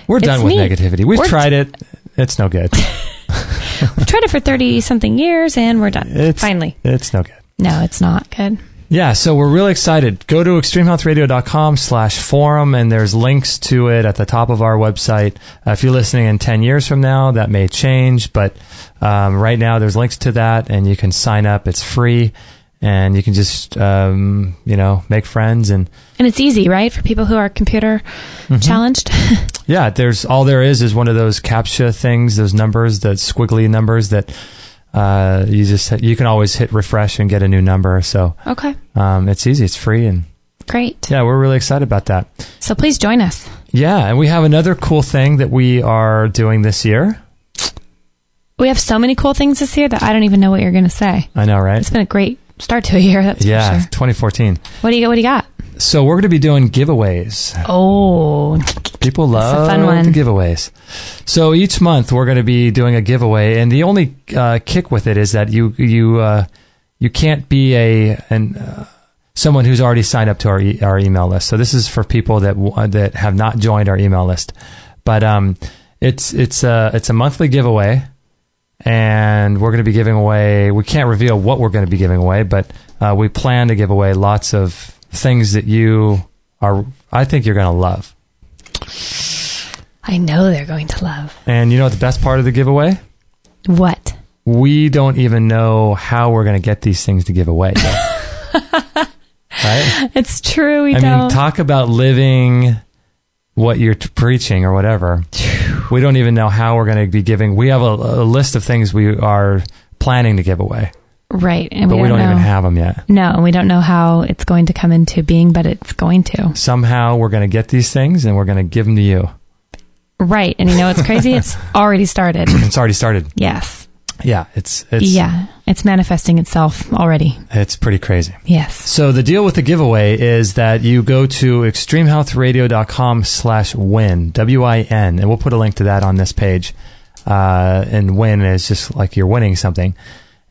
We're done with negativity. We've tried it. It's no good. We've tried it for 30-something years, and we're done. Finally. It's no good. No, it's not good. Yeah, so we're really excited. Go to extremehealthradio.com/forum, and there's links to it at the top of our website. If you're listening in 10 years from now, that may change, but right now there's links to that, and you can sign up. It's free, and you can just, make friends. And it's easy, right, for people who are computer challenged? Yeah, all there is one of those CAPTCHA things, those numbers, the squiggly numbers that... you can always hit refresh and get a new number. So it's easy, it's free, and great. Yeah, we're really excited about that. So please join us. Yeah, and we have another cool thing that we are doing this year. We have so many cool things this year that I don't even know what you're going to say. I know, right? It's been a great start to a year. That's for sure. 2014. What do you got? So we're going to be doing giveaways. Oh, people love the giveaways. So each month we're going to be doing a giveaway, and the only kick with it is that you can't be someone who's already signed up to our email list. So this is for people that have not joined our email list. But it's a monthly giveaway, and we're going to be giving away. We can't reveal what we're going to be giving away, but we plan to give away lots of things that I think you're going to love. I know they're going to love. And you know what the best part of the giveaway? What? We don't even know how we're going to get these things to give away yet. Right? It's true. I mean, talk about living what you're preaching or whatever. We don't even know how we're going to be giving. We have a list of things we are planning to give away. Right. But we don't even have them yet. No, and we don't know how it's going to come into being, but it's going to. Somehow we're going to get these things and we're going to give them to you. Right. And you know what's crazy? It's already started. It's already started. Yes. Yeah. It's manifesting itself already. It's pretty crazy. Yes. So the deal with the giveaway is that you go to extremehealthradio.com/win, WIN, and we'll put a link to that on this page. And win is just like you're winning something.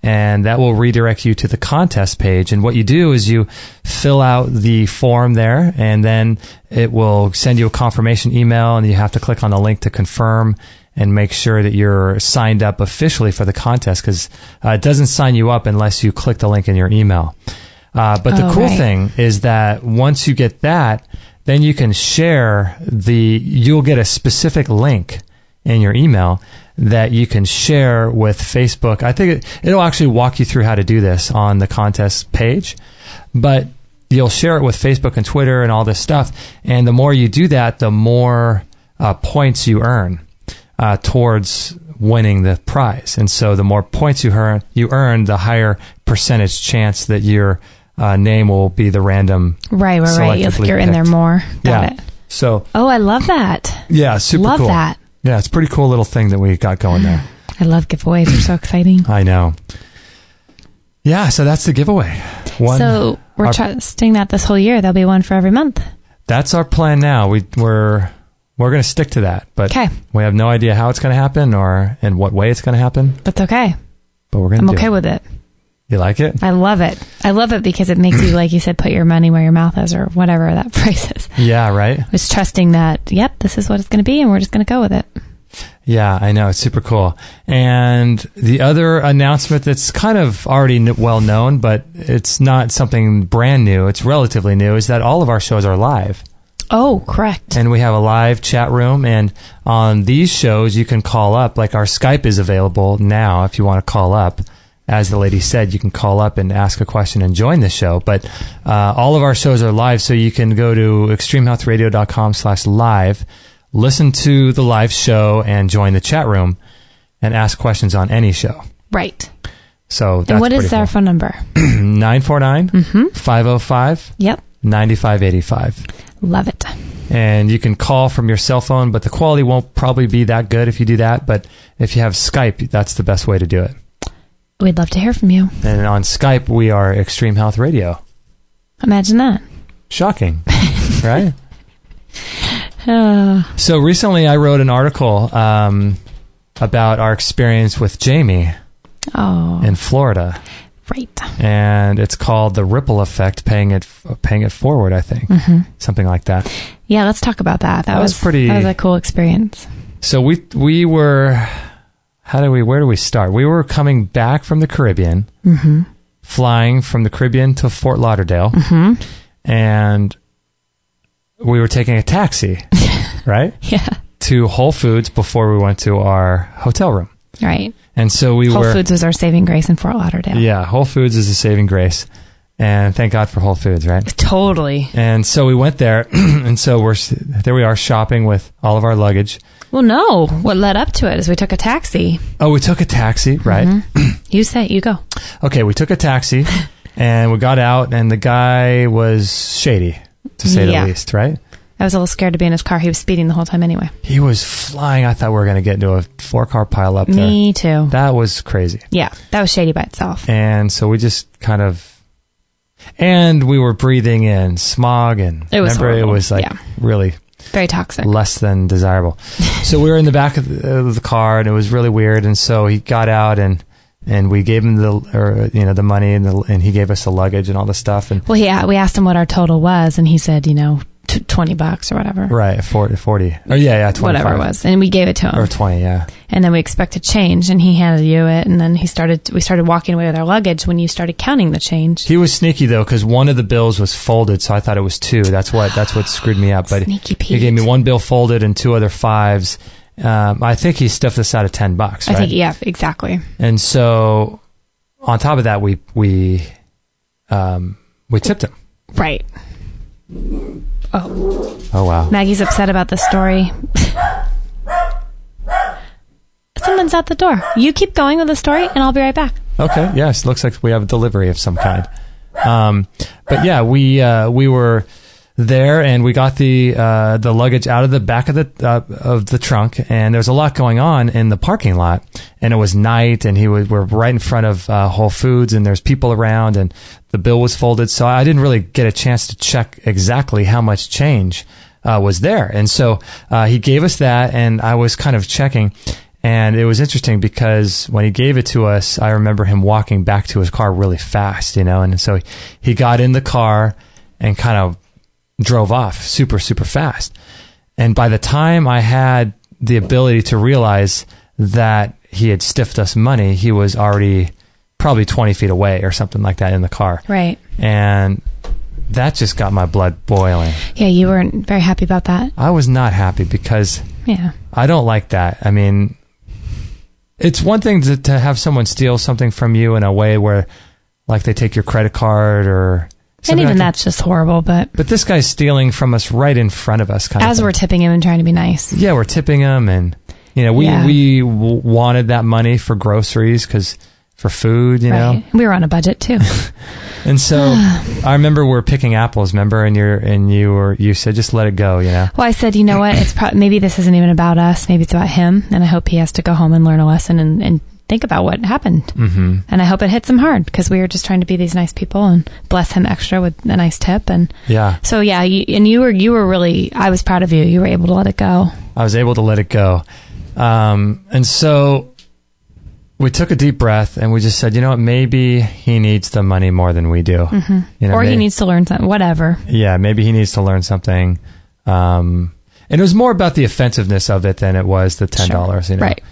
And that will redirect you to the contest page. And what you do is you fill out the form there, and then it will send you a confirmation email, and you have to click on the link to confirm and make sure that you're signed up officially for the contest, because it doesn't sign you up unless you click the link in your email. But the cool thing is that once you get that, then you can share you'll get a specific link in your email that you can share with Facebook. I think it'll actually walk you through how to do this on the contest page, but you'll share it with Facebook and Twitter and all this stuff. And the more you do that, the more points you earn towards winning the prize. And so the more points you earn, the higher percentage chance that your name will be the random. Right. You're in there more. Got it. So. Oh, I love that. Yeah, super love cool. Love that. Yeah, it's a pretty cool little thing that we got going there. I love giveaways. They're so exciting. I know. Yeah, so that's the giveaway. So we're trusting that this whole year there'll be one for every month. That's our plan now. We're going to stick to that, but we have no idea how it's going to happen or in what way it's going to happen. That's okay. But we're going to. I'm okay with it. You like it? I love it. I love it because it makes you, like you said, put your money where your mouth is, or whatever that phrase is. Yeah, right. It's trusting that, yep, this is what it's going to be, and we're just going to go with it. Yeah, I know. It's super cool. And the other announcement that's kind of already well known, but it's not something brand new, it's relatively new, is that all of our shows are live. Oh, correct. And we have a live chat room, and on these shows you can call up. Like our Skype is available now if you want to call up. As the lady said, you can call up and ask a question and join the show. But all of our shows are live, so you can go to extremehealthradio.com/live, listen to the live show, and join the chat room and ask questions on any show. Right. So that's and what is cool. our phone number? 949-505 Yep. 9585. Love it. And you can call from your cell phone, but the quality won't probably be that good if you do that. But if you have Skype, that's the best way to do it. We'd love to hear from you. And on Skype, we are Extreme Health Radio. Imagine that. Shocking, right? So recently I wrote an article about our experience with Jamie in Florida. Right. And it's called The Ripple Effect, paying it forward, I think. Something like that. Yeah, let's talk about that. That was a cool experience. So we were... where do we start? We were coming back from the Caribbean, flying from the Caribbean to Fort Lauderdale, and we were taking a taxi, right? Yeah. To Whole Foods before we went to our hotel room. Right. And so Whole Foods was our saving grace in Fort Lauderdale. Yeah, Whole Foods is a saving grace. And thank God for Whole Foods, right? Totally. And so we went there, and so there we are shopping with all of our luggage. Well, no. What led up to it is we took a taxi. Oh, we took a taxi, right? You say, you go. Okay, we took a taxi, and we got out, and the guy was shady, to say the least, right? I was a little scared to be in his car. He was speeding the whole time anyway. He was flying. I thought we were going to get into a 4-car pile up there. Me too. That was crazy. Yeah, that was shady by itself. And so we just kind of... And we were breathing in smog, and it was horrible. It was really... Very toxic. Less than desirable. So we were in the back of the car, and it was really weird. And so he got out, and we gave him the money, and he gave us the luggage and all the stuff. And we asked him what our total was, and he said, $20 or whatever. Right, 40. Oh yeah, 25. Whatever it was, and we gave it to him. Or 20, yeah. And then we expected change, and he handed you it, and then we started walking away with our luggage when you started counting the change. He was sneaky though, because one of the bills was folded, so I thought it was 2. That's what screwed me up. But Sneaky Pete. He gave me 1 bill folded and 2 other 5s. I think he stuffed us out of $10. Right? I think, yeah, exactly. And so, on top of that, we tipped him. Right. Oh wow. Maggie's upset about the story. Someone's at the door. You keep going with the story, and I'll be right back. Okay. Yes. Looks like we have a delivery of some kind. But yeah, we were there, and we got the luggage out of the back of the trunk, and there was a lot going on in the parking lot, and it was night, and we're right in front of Whole Foods, and there's people around, and the bill was folded, so I didn't really get a chance to check exactly how much change was there. And so he gave us that, and I was kind of checking, and it was interesting because when he gave it to us, I remember him walking back to his car really fast, and so he got in the car and kind of drove off super, super fast. And by the time I had the ability to realize that he had stiffed us money, he was already probably 20 feet away or something like that in the car. Right. And that just got my blood boiling. Yeah, you weren't very happy about that. I was not happy because I don't like that. I mean, it's one thing to have someone steal something from you in a way where, like, they take your credit card or And even that's just horrible, but this guy's stealing from us right in front of us, as we're tipping him and trying to be nice. Yeah, we're tipping him, and we wanted that money for groceries for food, you know. We were on a budget too. And so I remember we're picking apples, remember, and you said just let it go, you know. Well, I said, you know what? It's maybe this isn't even about us. Maybe it's about him, and I hope he has to go home and learn a lesson and think about what happened. Mm-hmm. And I hope it hits him hard, because we were just trying to be these nice people and bless him extra with a nice tip. And so you were really, I was proud of you. You were able to let it go. I was able to let it go. And so we took a deep breath and we just said, you know what, maybe he needs the money more than we do. Mm-hmm. You know, or he needs to learn something, whatever. Yeah, maybe he needs to learn something. And it was more about the offensive of it than it was the $10, you know. Right.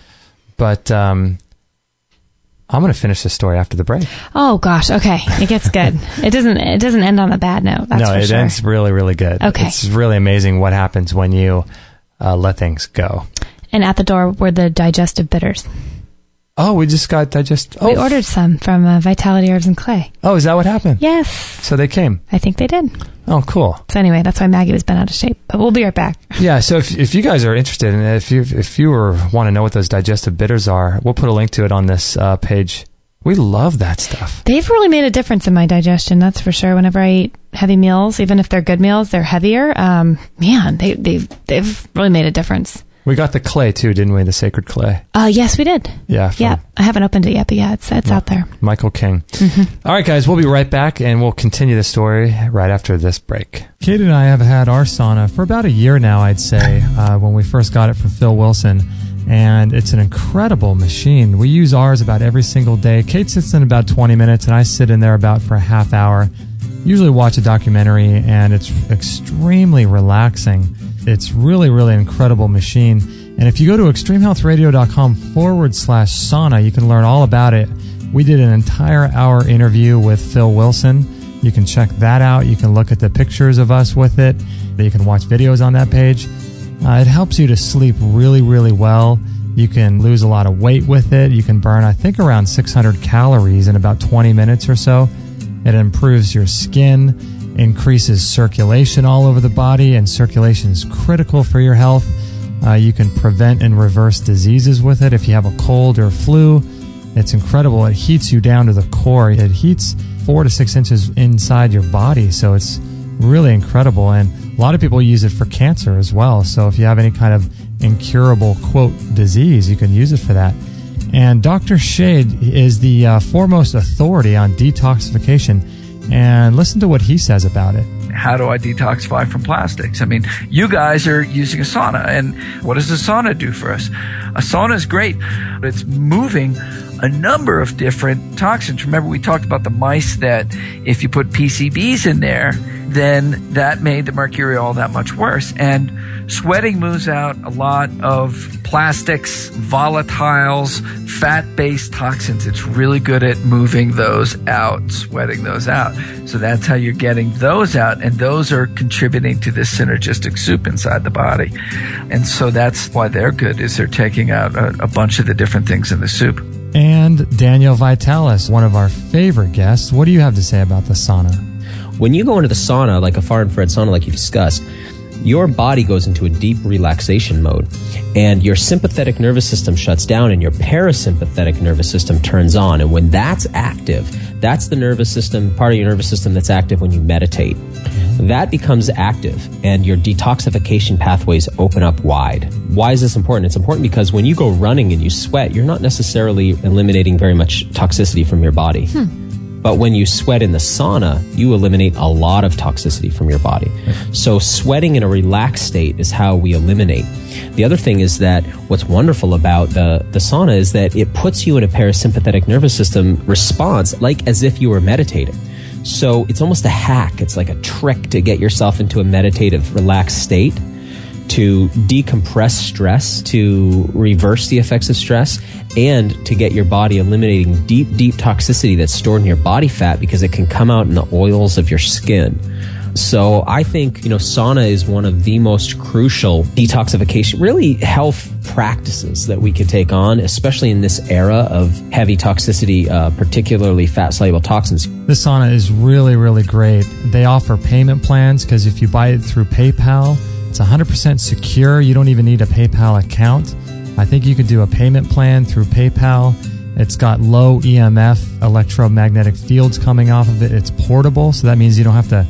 But I'm going to finish this story after the break. Oh gosh, okay. It gets good. It doesn't end on a bad note. That's for sure. Ends really, really good. Okay. It's really amazing what happens when you let things go. And at the door were the digestive bitters. Oh, we just got We ordered some from Vitality Herbs and Clay. Oh, is that what happened? Yes. So they came? I think they did. Oh, cool. So anyway, that's why Maggie was bent out of shape. But we'll be right back. Yeah, so if you guys are interested, and if you want to know what those digestive bitters are, we'll put a link to it on this page. We love that stuff. They've really made a difference in my digestion, that's for sure. Whenever I eat heavy meals, even if they're good meals, they're heavier. Man, they've really made a difference. We got the clay too, didn't we? The sacred clay. Yes, we did. Yeah. I haven't opened it yet, but it's out there. Michael King. Mm-hmm. All right, guys, we'll be right back, and we'll continue the story right after this break. Kate and I have had our sauna for about a year now, I'd say, when we first got it from Phil Wilson. And it's an incredible machine. We use ours about every single day. Kate sits in about 20 minutes, and I sit in there about for a half hour. Usually watch a documentary, and it's extremely relaxing. It's really, really an incredible machine. And if you go to extremehealthradio.com/sauna, you can learn all about it. We did an entire hour interview with Phil Wilson. You can check that out. You can look at the pictures of us with it. You can watch videos on that page. It helps you to sleep really, really well. You can lose a lot of weight with it. You can burn, I think, around 600 calories in about 20 minutes or so. It improves your skin, increases circulation all over the body, and circulation is critical for your health. You can prevent and reverse diseases with it. If you have a cold or flu, it's incredible. It heats you down to the core. It heats 4 to 6 inches inside your body, so it's really incredible. And a lot of people use it for cancer as well. So if you have any kind of incurable, quote, disease, you can use it for that. And Dr. Shade is the foremost authority on detoxification. And listen to what he says about it. How do I detoxify from plastics? I mean, you guys are using a sauna, and what does a sauna do for us? A sauna is great. It's moving a number of different toxins. Remember, we talked about the mice, that if you put PCBs in there, then that made the mercury all that much worse. And sweating moves out a lot of plastics, volatiles, fat-based toxins. It's really good at moving those out, sweating those out. So that's how you're getting those out, and those are contributing to this synergistic soup inside the body. And so that's why they're good, is they're taking out a bunch of the different things in the soup. And Daniel Vitalis, one of our favorite guests. What do you have to say about the sauna? When you go into the sauna, like a far-infrared sauna like you discussed, your body goes into a deep relaxation mode, and your sympathetic nervous system shuts down and your parasympathetic nervous system turns on. And when that's active, that's the nervous system, part of your nervous system that's active when you meditate. That becomes active, and your detoxification pathways open up wide. Why is this important? It's important because when you go running and you sweat, you're not necessarily eliminating very much toxicity from your body. But when you sweat in the sauna, you eliminate a lot of toxicity from your body. So sweating in a relaxed state is how we eliminate. The other thing is that what's wonderful about the sauna is that it puts you in a parasympathetic nervous system response, like as if you were meditating. So it's almost a hack. It's like a trick to get yourself into a meditative, relaxed state, to decompress stress, to reverse the effects of stress, and to get your body eliminating deep, deep toxicity that's stored in your body fat, because it can come out in the oils of your skin. So I think, sauna is one of the most crucial detoxification, really health practices that we could take on, especially in this era of heavy toxicity, particularly fat-soluble toxins. This sauna is really, really great. They offer payment plans because if you buy it through PayPal, it's 100% secure. You don't even need a PayPal account. I think you could do a payment plan through PayPal. It's got low EMF electromagnetic fields coming off of it. It's portable, so that means you don't have to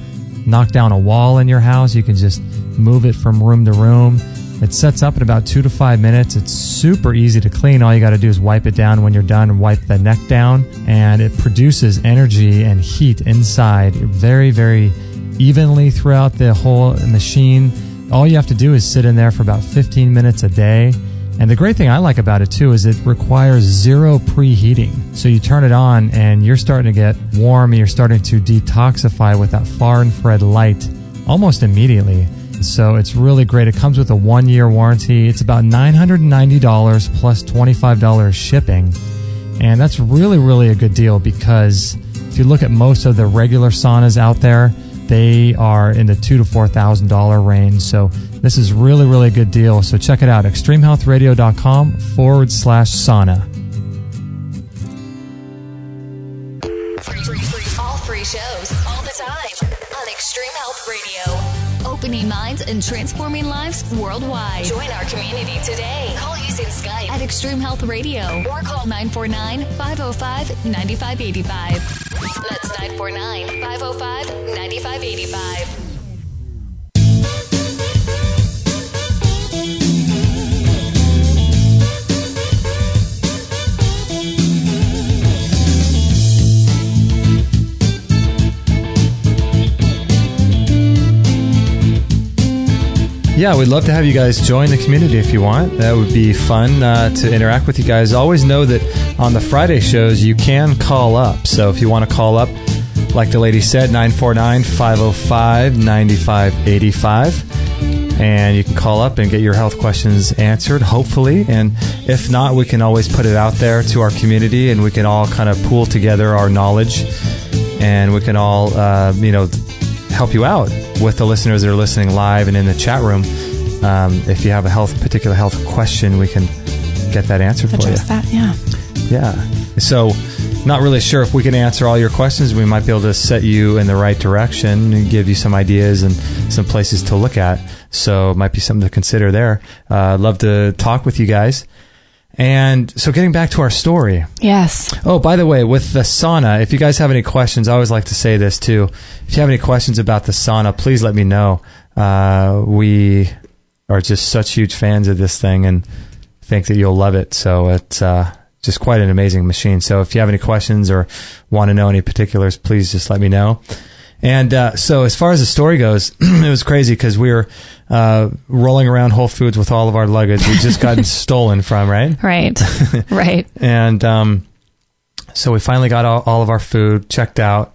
knock down a wall in your house. You can just move it from room to room. It sets up in about 2 to 5 minutes. It's super easy to clean. All you got to do is wipe it down when you're done and wipe the neck down. And it produces energy and heat inside very, very evenly throughout the whole machine. All you have to do is sit in there for about 15 minutes a day. And the great thing I like about it too is it requires zero preheating. So you turn it on and you're starting to get warm and you're starting to detoxify with that far infrared light almost immediately. So it's really great. It comes with a 1-year warranty. It's about $990 plus $25 shipping. And that's really, really a good deal because if you look at most of the regular saunas out there, they are in the $2,000 to $4,000 range. So this is really, really a good deal. So check it out, extremehealthradio.com/sauna. All free shows, all the time on Extreme Health Radio. Opening minds and transforming lives worldwide. Join our community today. Call using Skype at Extreme Health Radio or call 949-505-9585. That's 949-505-9585. Yeah, we'd love to have you guys join the community if you want. That would be fun to interact with you guys. Always know that on the Friday shows, you can call up. So if you want to call up, like the lady said, 949-505-9585. And you can call up and get your health questions answered, hopefully. And if not, we can always put it out there to our community and we can all kind of pool together our knowledge. And we can all, help you out with the listeners that are listening live and in the chat room. If you have a particular health question, we can get that answered for you. Address that, yeah. Yeah. So, not really sure if we can answer all your questions. We might be able to set you in the right direction and give you some ideas and some places to look at. So, it might be something to consider there. Love to talk with you guys. And so getting back to our story. Yes. Oh, by the way, with the sauna, if you guys have any questions, I always like to say this too. If you have any questions about the sauna, please let me know. We are just such huge fans of this thing and think that you'll love it. So it's just quite an amazing machine. So if you have any questions or want to know any particulars, please just let me know. And so as far as the story goes, it was crazy because we were rolling around Whole Foods with all of our luggage we'd just gotten stolen from, right? Right, right. And so we finally got all of our food, checked out,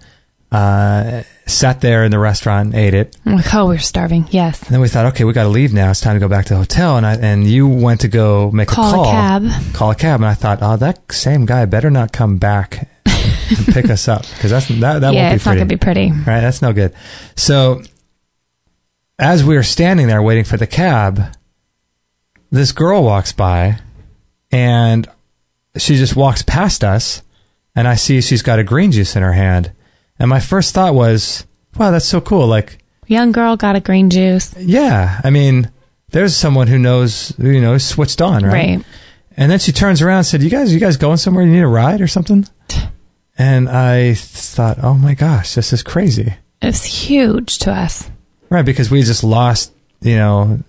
sat there in the restaurant and ate it. I'm like, oh, we're starving, yes. And then we thought, okay, we got to leave now. It's time to go back to the hotel. And you went to go make a call. Call a cab. And I thought, oh, that same guy better not come back and pick us up because that won't be pretty. Yeah, it's not going to be pretty. Right, that's no good. So as we were standing there waiting for the cab, this girl walks by and she just walks past us and I see she's got a green juice in her hand. And my first thought was, wow, that's so cool. Like, young girl got a green juice. Yeah. I mean, there's someone who knows, switched on, right? Right. And then she turns around and said, you guys going somewhere? You need a ride or something? And I thought, oh my gosh, this is crazy. It's huge to us. Right, because we just lost, $10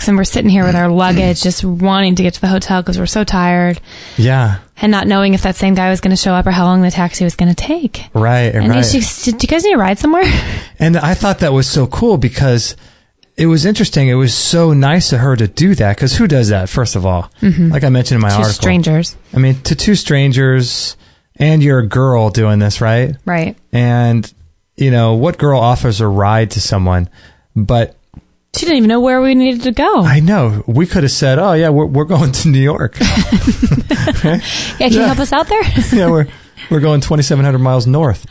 and we're sitting here with our luggage just wanting to get to the hotel because we're so tired. Yeah. And not knowing if that same guy was going to show up or how long the taxi was going to take. Right, and right. Did you guys need a ride somewhere? And I thought that was so cool because it was interesting. It was so nice of her to do that because who does that, first of all? Mm-hmm. Like I mentioned in my article. 2 strangers. I mean, to 2 strangers, and you're a girl doing this, right? Right. And, what girl offers a ride to someone? But she didn't even know where we needed to go. I know. We could have said, oh, yeah, we're going to New York. Right? Yeah, can you help us out there? Yeah, we're going 2,700 miles north.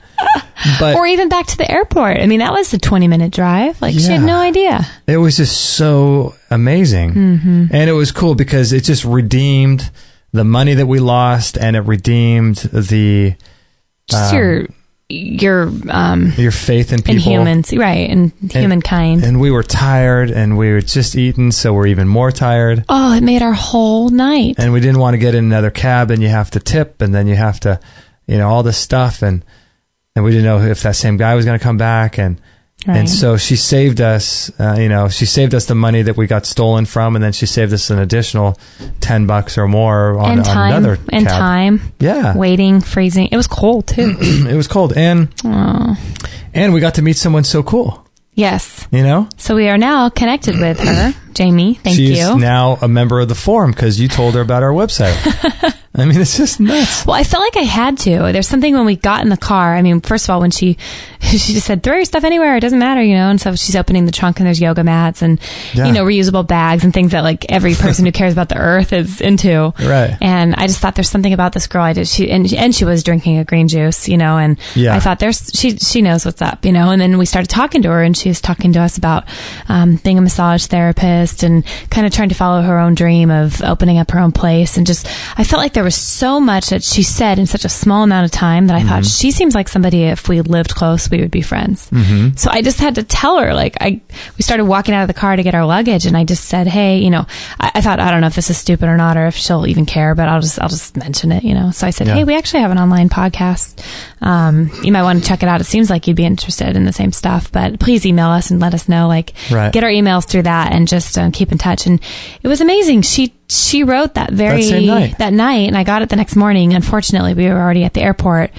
Or even back to the airport. I mean, that was a 20-minute drive. Like, she had no idea. It was just so amazing. Mm-hmm. And it was cool because it just redeemed the money that we lost, and it redeemed the... Just your faith in people. And humans, right, and humankind. And we were tired, and we were just eating, so we're even more tired. Oh, it made our whole night. And we didn't want to get in another cab, and you have to tip, and then you have to, all this stuff, and we didn't know if that same guy was going to come back, and so she saved us, she saved us the money that we got stolen from, and then she saved us an additional $10 or more on another cab. And time. Yeah. Waiting, freezing. It was cold, too. It was cold. And we got to meet someone so cool. Yes. So we are now connected with her, Jamie. Thank you. She's now a member of the forum because you told her about our website. I mean, it's just nuts. Well, I felt like I had to. There's something when we got in the car. I mean, first of all, when she just said, throw your stuff anywhere. It doesn't matter, And so she's opening the trunk and there's yoga mats and, reusable bags and things that like every person who cares about the earth is into. Right. And I just thought there's something about this girl. And she was drinking a green juice, and I thought she knows what's up, and then we started talking to her and she was talking to us about, being a massage therapist and kind of trying to follow her own dream of opening up her own place. And just, I felt like there was so much that she said in such a small amount of time that I thought she seems like somebody, if we lived close, we would be friends. Mm-hmm. So I just had to tell her, we started walking out of the car to get our luggage, and I just said, hey, I thought, I don't know if this is stupid or not, or if she'll even care, but I'll just mention it, So I said, hey, we actually have an online podcast. You might want to check it out. It seems like you'd be interested in the same stuff, but please email us and let us know, get our emails through that and just keep in touch. And it was amazing. She wrote that night, and I got it the next morning. Unfortunately, we were already at the airport.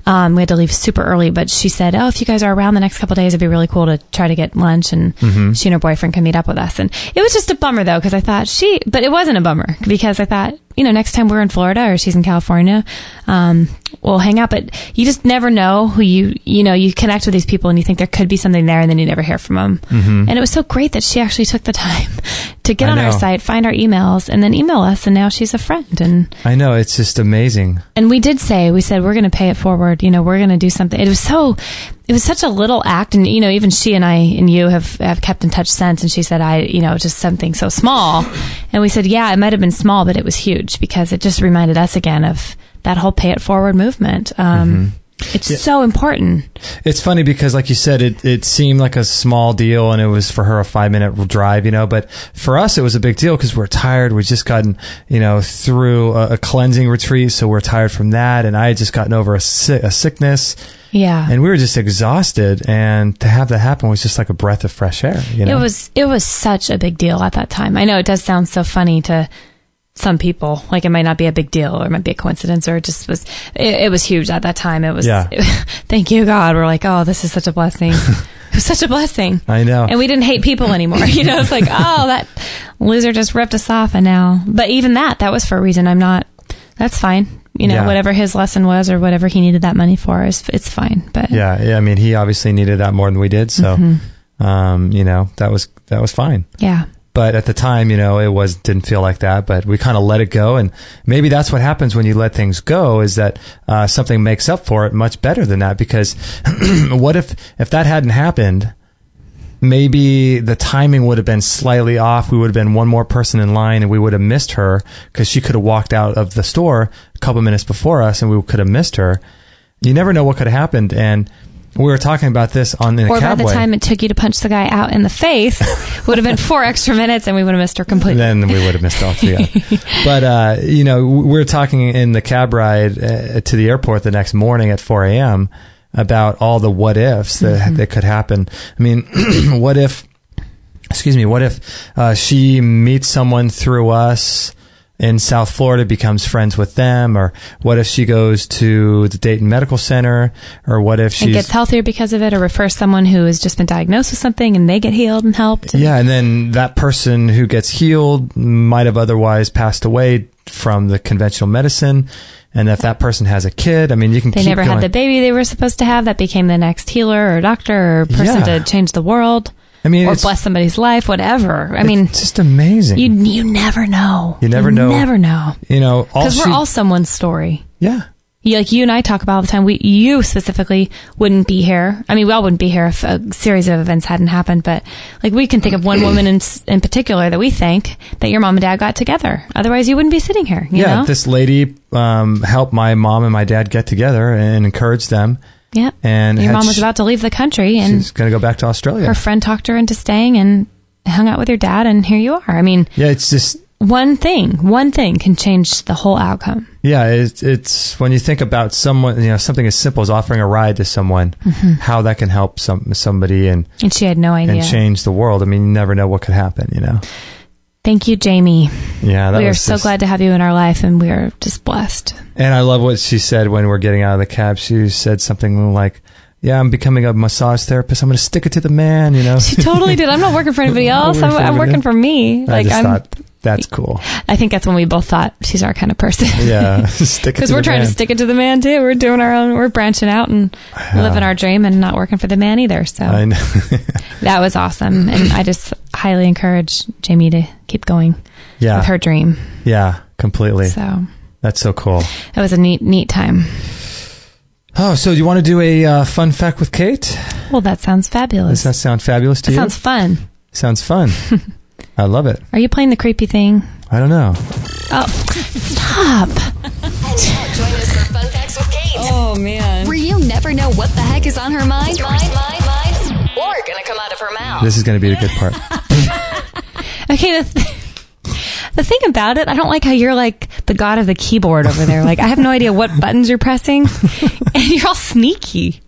We had to leave super early, but she said, if you guys are around the next couple of days, it'd be really cool to try to get lunch, and she and her boyfriend can meet up with us. And it was just a bummer though, because I thought but it wasn't a bummer, because I thought, next time we're in Florida or she's in California, we'll hang out. But you just never know who you connect with these people and you think there could be something there, and then you never hear from them. Mm-hmm. And it was so great that she actually took the time to get on our site, find our emails, and then email us. And now she's a friend. And I know, it's just amazing. And we said, we're going to pay it forward. We're going to do something. It was such a little act. And, even she and I and you have kept in touch since. And she said, just something so small. And we said, yeah, it might have been small, but it was huge, because it just reminded us again of that whole pay it forward movement. It's so important. It's funny because, like you said, it seemed like a small deal, and it was for her a 5-minute drive, but for us it was a big deal because we're tired. We'd just gotten, through a cleansing retreat, so we're tired from that, and I had just gotten over a sickness. Yeah. And we were just exhausted, and to have that happen was just like a breath of fresh air. It was such a big deal at that time. I know it does sound so funny to some people, like it might not be a big deal, or it might be a coincidence, or it just was, it was huge at that time. It was, thank you, God. We're like, oh, this is such a blessing. It was such a blessing. I know. And we didn't hate people anymore. It's like, oh, that loser just ripped us off, and now, but even that was for a reason. That's fine. Whatever his lesson was, or whatever he needed that money for, it's fine. But yeah. I mean, he obviously needed that more than we did. So, that was fine. Yeah. But at the time, didn't feel like that, but we kind of let it go. And maybe that's what happens when you let things go, is that something makes up for it much better than that. Because what if that hadn't happened, maybe the timing would have been slightly off. We would have been one more person in line, and we would have missed her, because she could have walked out of the store a couple minutes before us, and we could have missed her. You never know what could have happened. And we were talking about this in a cabway. Or by the time it took you to punch the guy out in the face, would have been 4 extra minutes, and we would have missed her completely. Then we would have missed all 3. But, we were talking in the cab ride to the airport the next morning at 4 a.m. about all the what ifs that could happen. I mean, what if she meets someone through us in South Florida, becomes friends with them, or what if she goes to the Dayton Medical Center, or what if she gets healthier because of it, or refers someone who has just been diagnosed with something and they get healed and helped. And then that person who gets healed might have otherwise passed away from the conventional medicine. And if that person has a kid, I mean, you can They never had the baby they were supposed to have that became the next healer or doctor or person to change the world. I mean, or bless somebody's life, whatever. It's just amazing. You never know. You never know. Never know. Because we're all someone's story. Yeah. You and I talk about all the time. You specifically wouldn't be here. I mean, we all wouldn't be here if a series of events hadn't happened. But like, we can think of one woman in particular that we think that your mom and dad got together. Otherwise, you wouldn't be sitting here. You know? This lady helped my mom and my dad get together and encouraged them. Yeah. And your mom was about to leave the country, and she's going to go back to Australia. Her friend talked her into staying and hung out with your dad, and here you are. I mean, it's just one thing can change the whole outcome. Yeah, it's when you think about someone, something as simple as offering a ride to someone, how that can help somebody, and she had no idea, and change the world. I mean, you never know what could happen. Thank you, Jamie. Yeah, we are so glad to have you in our life, and we are just blessed. And I love what she said when we're getting out of the cab. She said something like, "Yeah, I'm becoming a massage therapist. I'm going to stick it to the man." She totally did. I'm not working for anybody else. I'm working for me. I just thought that's cool. I think that's when we both thought she's our kind of person. Yeah, stick it because we're trying to stick it to the man too. We're doing our own. We're branching out and living our dream and not working for the man either. So I know. That was awesome, and I just highly encourage Jamie to keep going. Yeah. With her dream. Yeah, completely. So that's so cool. It was a neat time. Oh, so do you want to do a fun fact with Kate? Well, that sounds fabulous. Does that sound fabulous to you? Sounds fun. Sounds fun. I love it. Are you playing the creepy thing? I don't know. Oh, stop. And now join us for Fun Facts with Kate. Oh, man. Where you never know what the heck is on her mind or going to come out of her mouth. This is going to be the good part. Okay, the thing about it, I don't like how you're like the god of the keyboard over there. Like, I have no idea what buttons you're pressing, and you're all sneaky.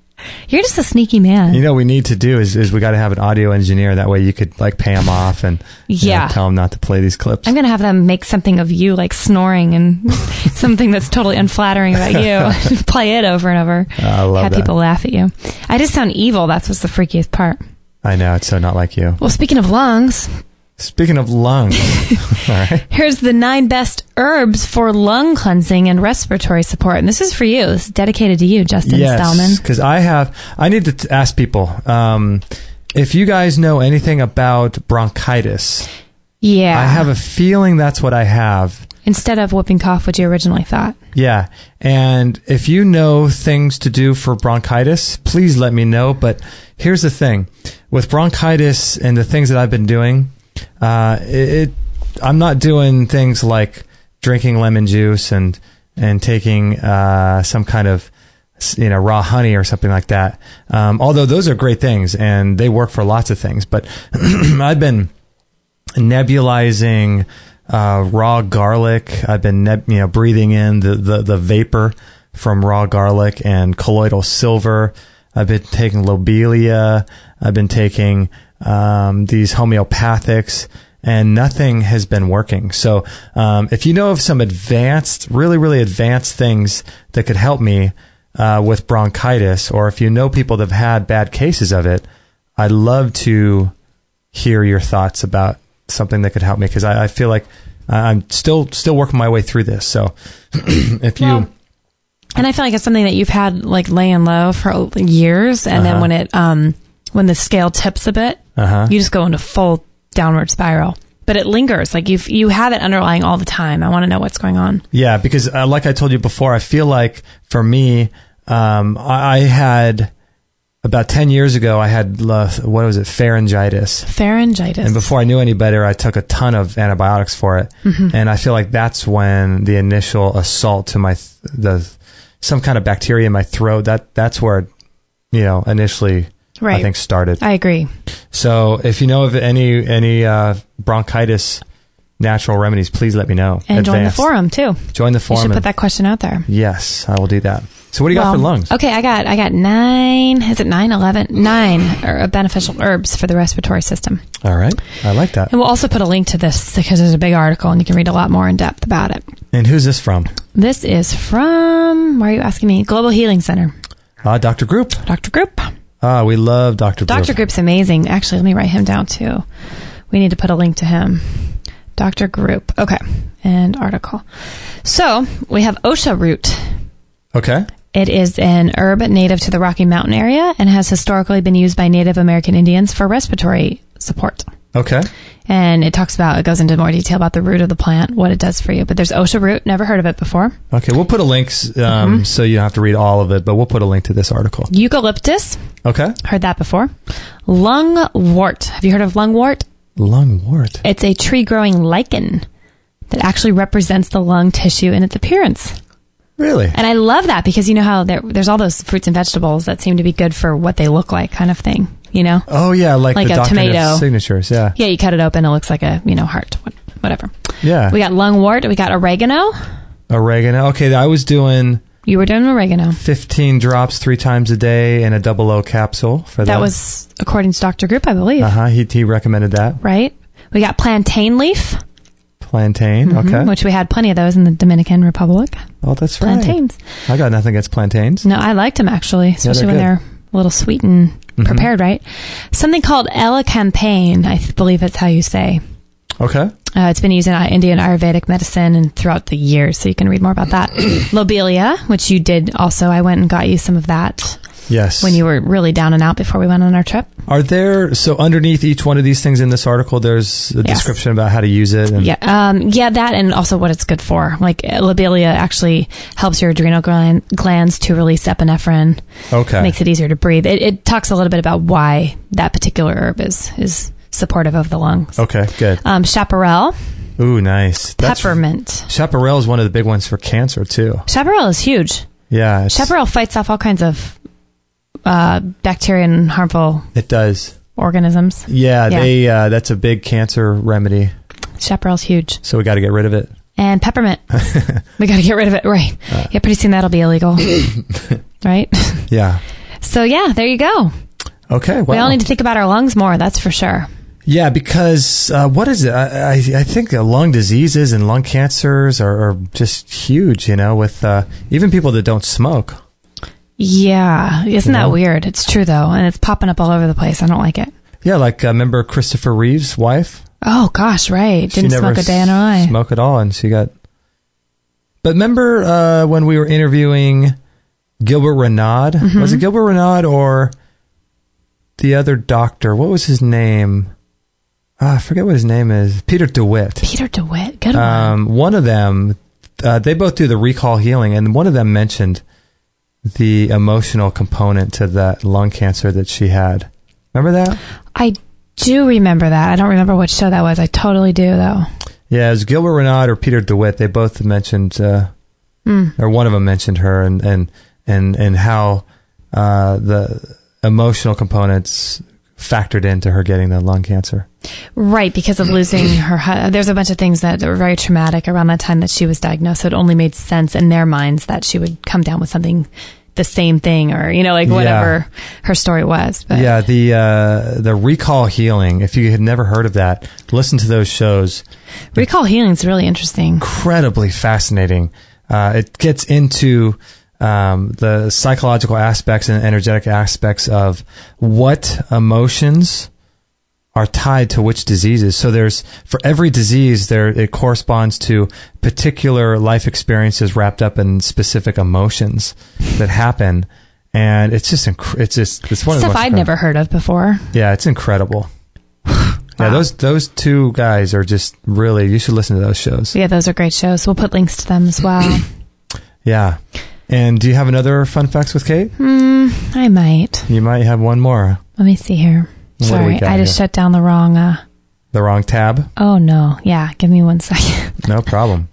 You're just a sneaky man. What we need to do is we got to have an audio engineer. That way you could like pay him off and tell him not to play these clips. I'm going to have them make something of you like snoring and something that's totally unflattering about you. Play it over and over. I love that. Have people laugh at you. I just sound evil. That's what's the freakiest part. I know. It's so not like you. Well, speaking of lungs. All right. Here's the 9 best herbs for lung cleansing and respiratory support. And this is for you. This is dedicated to you, Justin Stellman. Yes, because I need to ask people, if you guys know anything about bronchitis. Yeah. I have a feeling that's what I have. Instead of whooping cough, which you originally thought. Yeah. And if you know things to do for bronchitis, please let me know. But here's the thing. With bronchitis and the things that I've been doing, I'm not doing things like drinking lemon juice and taking some kind of raw honey or something like that. Although those are great things and they work for lots of things. But I've been nebulizing raw garlic. I've been breathing in the vapor from raw garlic and colloidal silver. I've been taking lobelia. I've been taking these homeopathics, and nothing has been working. So if you know of some advanced, really, really advanced things that could help me with bronchitis, or if you know people that have had bad cases of it, I'd love to hear your thoughts about something that could help me, because I feel like I'm still working my way through this. So if you... And I feel like it's something that you've had like laying low for years, and then when the scale tips a bit, you just go into full downward spiral. But it lingers. Like you have it underlying all the time. I want to know what's going on. Yeah, because like I told you before, I feel like for me, I had about 10 years ago, I had pharyngitis. Pharyngitis. And before I knew any better, I took a ton of antibiotics for it. And I feel like that's when the initial assault to some kind of bacteria in my throat, that's where it, initially, I think, started. I agree. So if you know of any bronchitis natural remedies, please let me know. And join the forum too. Join the forum. You should put that question out there. Yes, I will do that. So what do you got for lungs? Okay, I got 9, is it 9, 11? 9 beneficial herbs for the respiratory system. All right. I like that. And we'll also put a link to this because there's a big article and you can read a lot more in depth about it. And who's this from? This is from, why are you asking me? Global Healing Center. Dr. Group. Dr. Group. We love Dr. Group. Dr. Group's amazing. Actually, let me write him down too. We need to put a link to him. Dr. Group. Okay. And article. So we have Osha root. Okay. It is an herb native to the Rocky Mountain area and has historically been used by Native American Indians for respiratory support. Okay. And it goes into more detail about the root of the plant, what it does for you. But there's OSHA root. Never heard of it before. Okay, we'll put a link so you don't have to read all of it, but we'll put a link to this article. Eucalyptus. Okay. Heard that before. Lungwort. Have you heard of lungwort? Lungwort. It's a tree-growing lichen that actually represents the lung tissue in its appearance. Really? And I love that because you know how there's all those fruits and vegetables that seem to be good for what they look like kind of thing, you know? Oh, yeah, like the a doctrine tomato. of signatures, yeah. Yeah, you cut it open, it looks like a, heart, whatever. Yeah. We got lungwort, we got oregano. Oregano. Okay, I was doing... You were doing oregano. 15 drops 3 times a day in a 00 capsule for that. That was according to Dr. Group, I believe. Uh-huh, he recommended that. Right. We got plantain leaf. Plantain, okay. Which we had plenty of those in the Dominican Republic. Oh, that's plantains. Right. I got nothing against plantains. No, I liked them actually, especially when they're a little sweet and prepared right. Something called elecampane, I believe that's how you say. Okay. It's been used in Indian Ayurvedic medicine and throughout the years, so you can read more about that. Lobelia, which you did also. I went and got you some of that. Yes. When you were really down and out before we went on our trip. So underneath each one of these things in this article, there's a description about how to use it? And that and also what it's good for. Like lobelia actually helps your adrenal glands to release epinephrine. Okay. Makes it easier to breathe. It talks a little bit about why that particular herb is supportive of the lungs. Okay, good. Chaparral. Ooh, nice. Peppermint. Chaparral is one of the big ones for cancer, too. Chaparral is huge. Yeah. Chaparral fights off all kinds of bacteria and harmful organisms. Yeah. That's a big cancer remedy. Chaparral's huge. So we got to get rid of it. And peppermint. We got to get rid of it, right. Yeah, pretty soon that'll be illegal. Right? Yeah. So yeah, there you go. Okay, wow. We all need to think about our lungs more, that's for sure. Yeah, because what is it? I think lung diseases and lung cancers are just huge, with even people that don't smoke. Yeah, isn't that weird? It's true, though, and it's popping up all over the place. I don't like it. Yeah, like remember Christopher Reeve's wife? Oh, gosh, right. Didn't smoke a day in her life. Smoke at all, and she got... But remember when we were interviewing Gilbert Renaud? Mm-hmm. Was it Gilbert Renaud or the other doctor? What was his name? I forget what his name is. Peter DeWitt. Peter DeWitt, good one. One of them, they both do the recall healing, and one of them mentioned the emotional component to that lung cancer that she had. Remember that? I do remember that. I don't remember what show that was. I totally do, though. Yeah, it was Gilbert Renaud or Peter DeWitt. They both mentioned, or one of them mentioned her, and how the emotional components factored into her getting the lung cancer. Right, because of losing her... There's a bunch of things that were very traumatic around that time that she was diagnosed, so it only made sense in their minds that she would come down with something, the same thing, or, whatever her story was. But. Yeah, the recall healing, if you had never heard of that, listen to those shows. Recall healing is really interesting. Incredibly fascinating. It gets into... the psychological aspects and energetic aspects of what emotions are tied to which diseases. So for every disease, it corresponds to particular life experiences wrapped up in specific emotions that happen. And it's one of the stuff I'd never heard of before. Yeah, it's incredible. Wow. Yeah, those two guys are just really, you should listen to those shows. Yeah, those are great shows. We'll put links to them as well. Yeah. And do you have another fun facts with Kate? I might. You might have one more. Let me see here. Sorry, I just shut down the wrong... the wrong tab? Oh, no. Yeah, give me 1 second. No problem.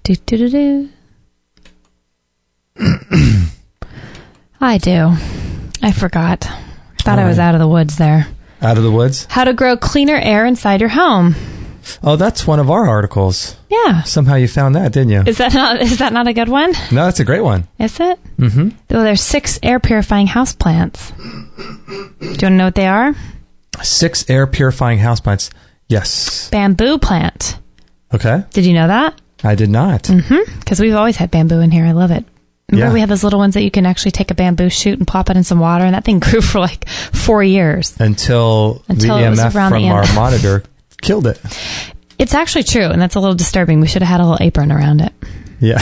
I do. I forgot. Thought I was out of the woods there. Out of the woods? How to grow cleaner air inside your home. Oh, that's one of our articles. Yeah. Somehow you found that, didn't you? Is that not a good one? No, that's a great one. Is it? Mm-hmm. Well, there's 6 air purifying houseplants. Do you want to know what they are? 6 air purifying houseplants. Yes. Bamboo plant. Okay. Did you know that? I did not. Mm-hmm. Because we've always had bamboo in here. I love it. Remember we had those little ones that you can actually take a bamboo shoot and plop it in some water, and that thing grew for like 4 years. Until the EMF from our monitor killed it. It's actually true, and that's a little disturbing. We should have had a little apron around it. Yeah.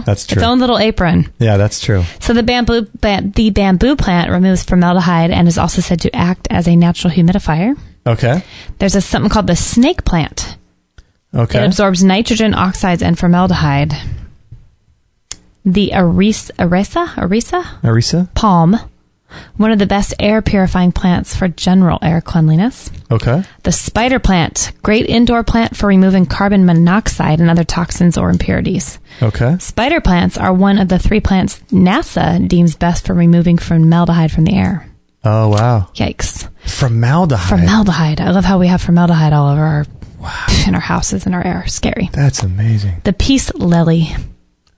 That's true. Its own little apron. Yeah, that's true. So the bamboo plant removes formaldehyde and is also said to act as a natural humidifier. Okay. There's something called the snake plant. Okay. It absorbs nitrogen oxides and formaldehyde. The Arisa palm, one of the best air purifying plants for general air cleanliness. Okay. The spider plant, great indoor plant for removing carbon monoxide and other toxins or impurities. Okay. Spider plants are one of the 3 plants NASA deems best for removing formaldehyde from the air. Oh, wow. Yikes. Formaldehyde. I love how we have formaldehyde all over in our houses and our air. Scary. That's amazing. The peace lily.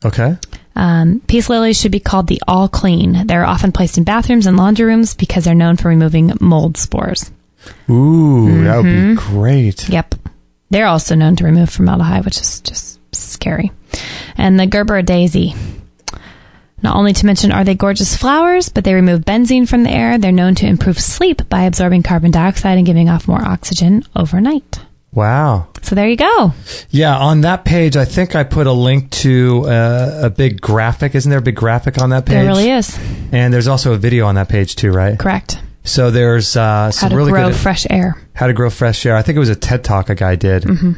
Okay. Peace lilies should be called the all clean. They're often placed in bathrooms and laundry rooms because they're known for removing mold spores. Ooh, that would be great. Yep. They're also known to remove formaldehyde, which is just scary. And the Gerber daisy. Not only to mention are they gorgeous flowers, but they remove benzene from the air. They're known to improve sleep by absorbing carbon dioxide and giving off more oxygen overnight. Wow. So there you go. Yeah, on that page, I think I put a link to a big graphic. Isn't there a big graphic on that page? There really is. And there's also a video on that page too, right? Correct. So there's some really good... How to grow fresh air. How to grow fresh air. I think it was a TED Talk a guy did. Mm-hmm.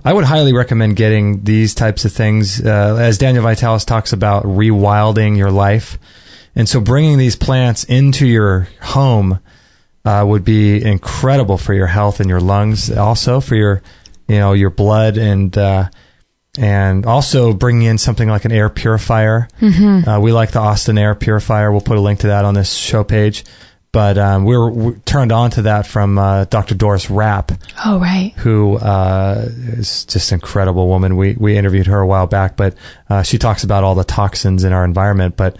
I would highly recommend getting these types of things, as Daniel Vitalis talks about rewilding your life. And so bringing these plants into your home would be incredible for your health and your lungs, also for your, your blood, and also bringing in something like an air purifier. Mm-hmm. We like the Austin air purifier. We'll put a link to that on this show page. But we're turned on to that from Dr. Doris Rapp. Oh, right. Who is just an incredible woman. We interviewed her a while back, but she talks about all the toxins in our environment. But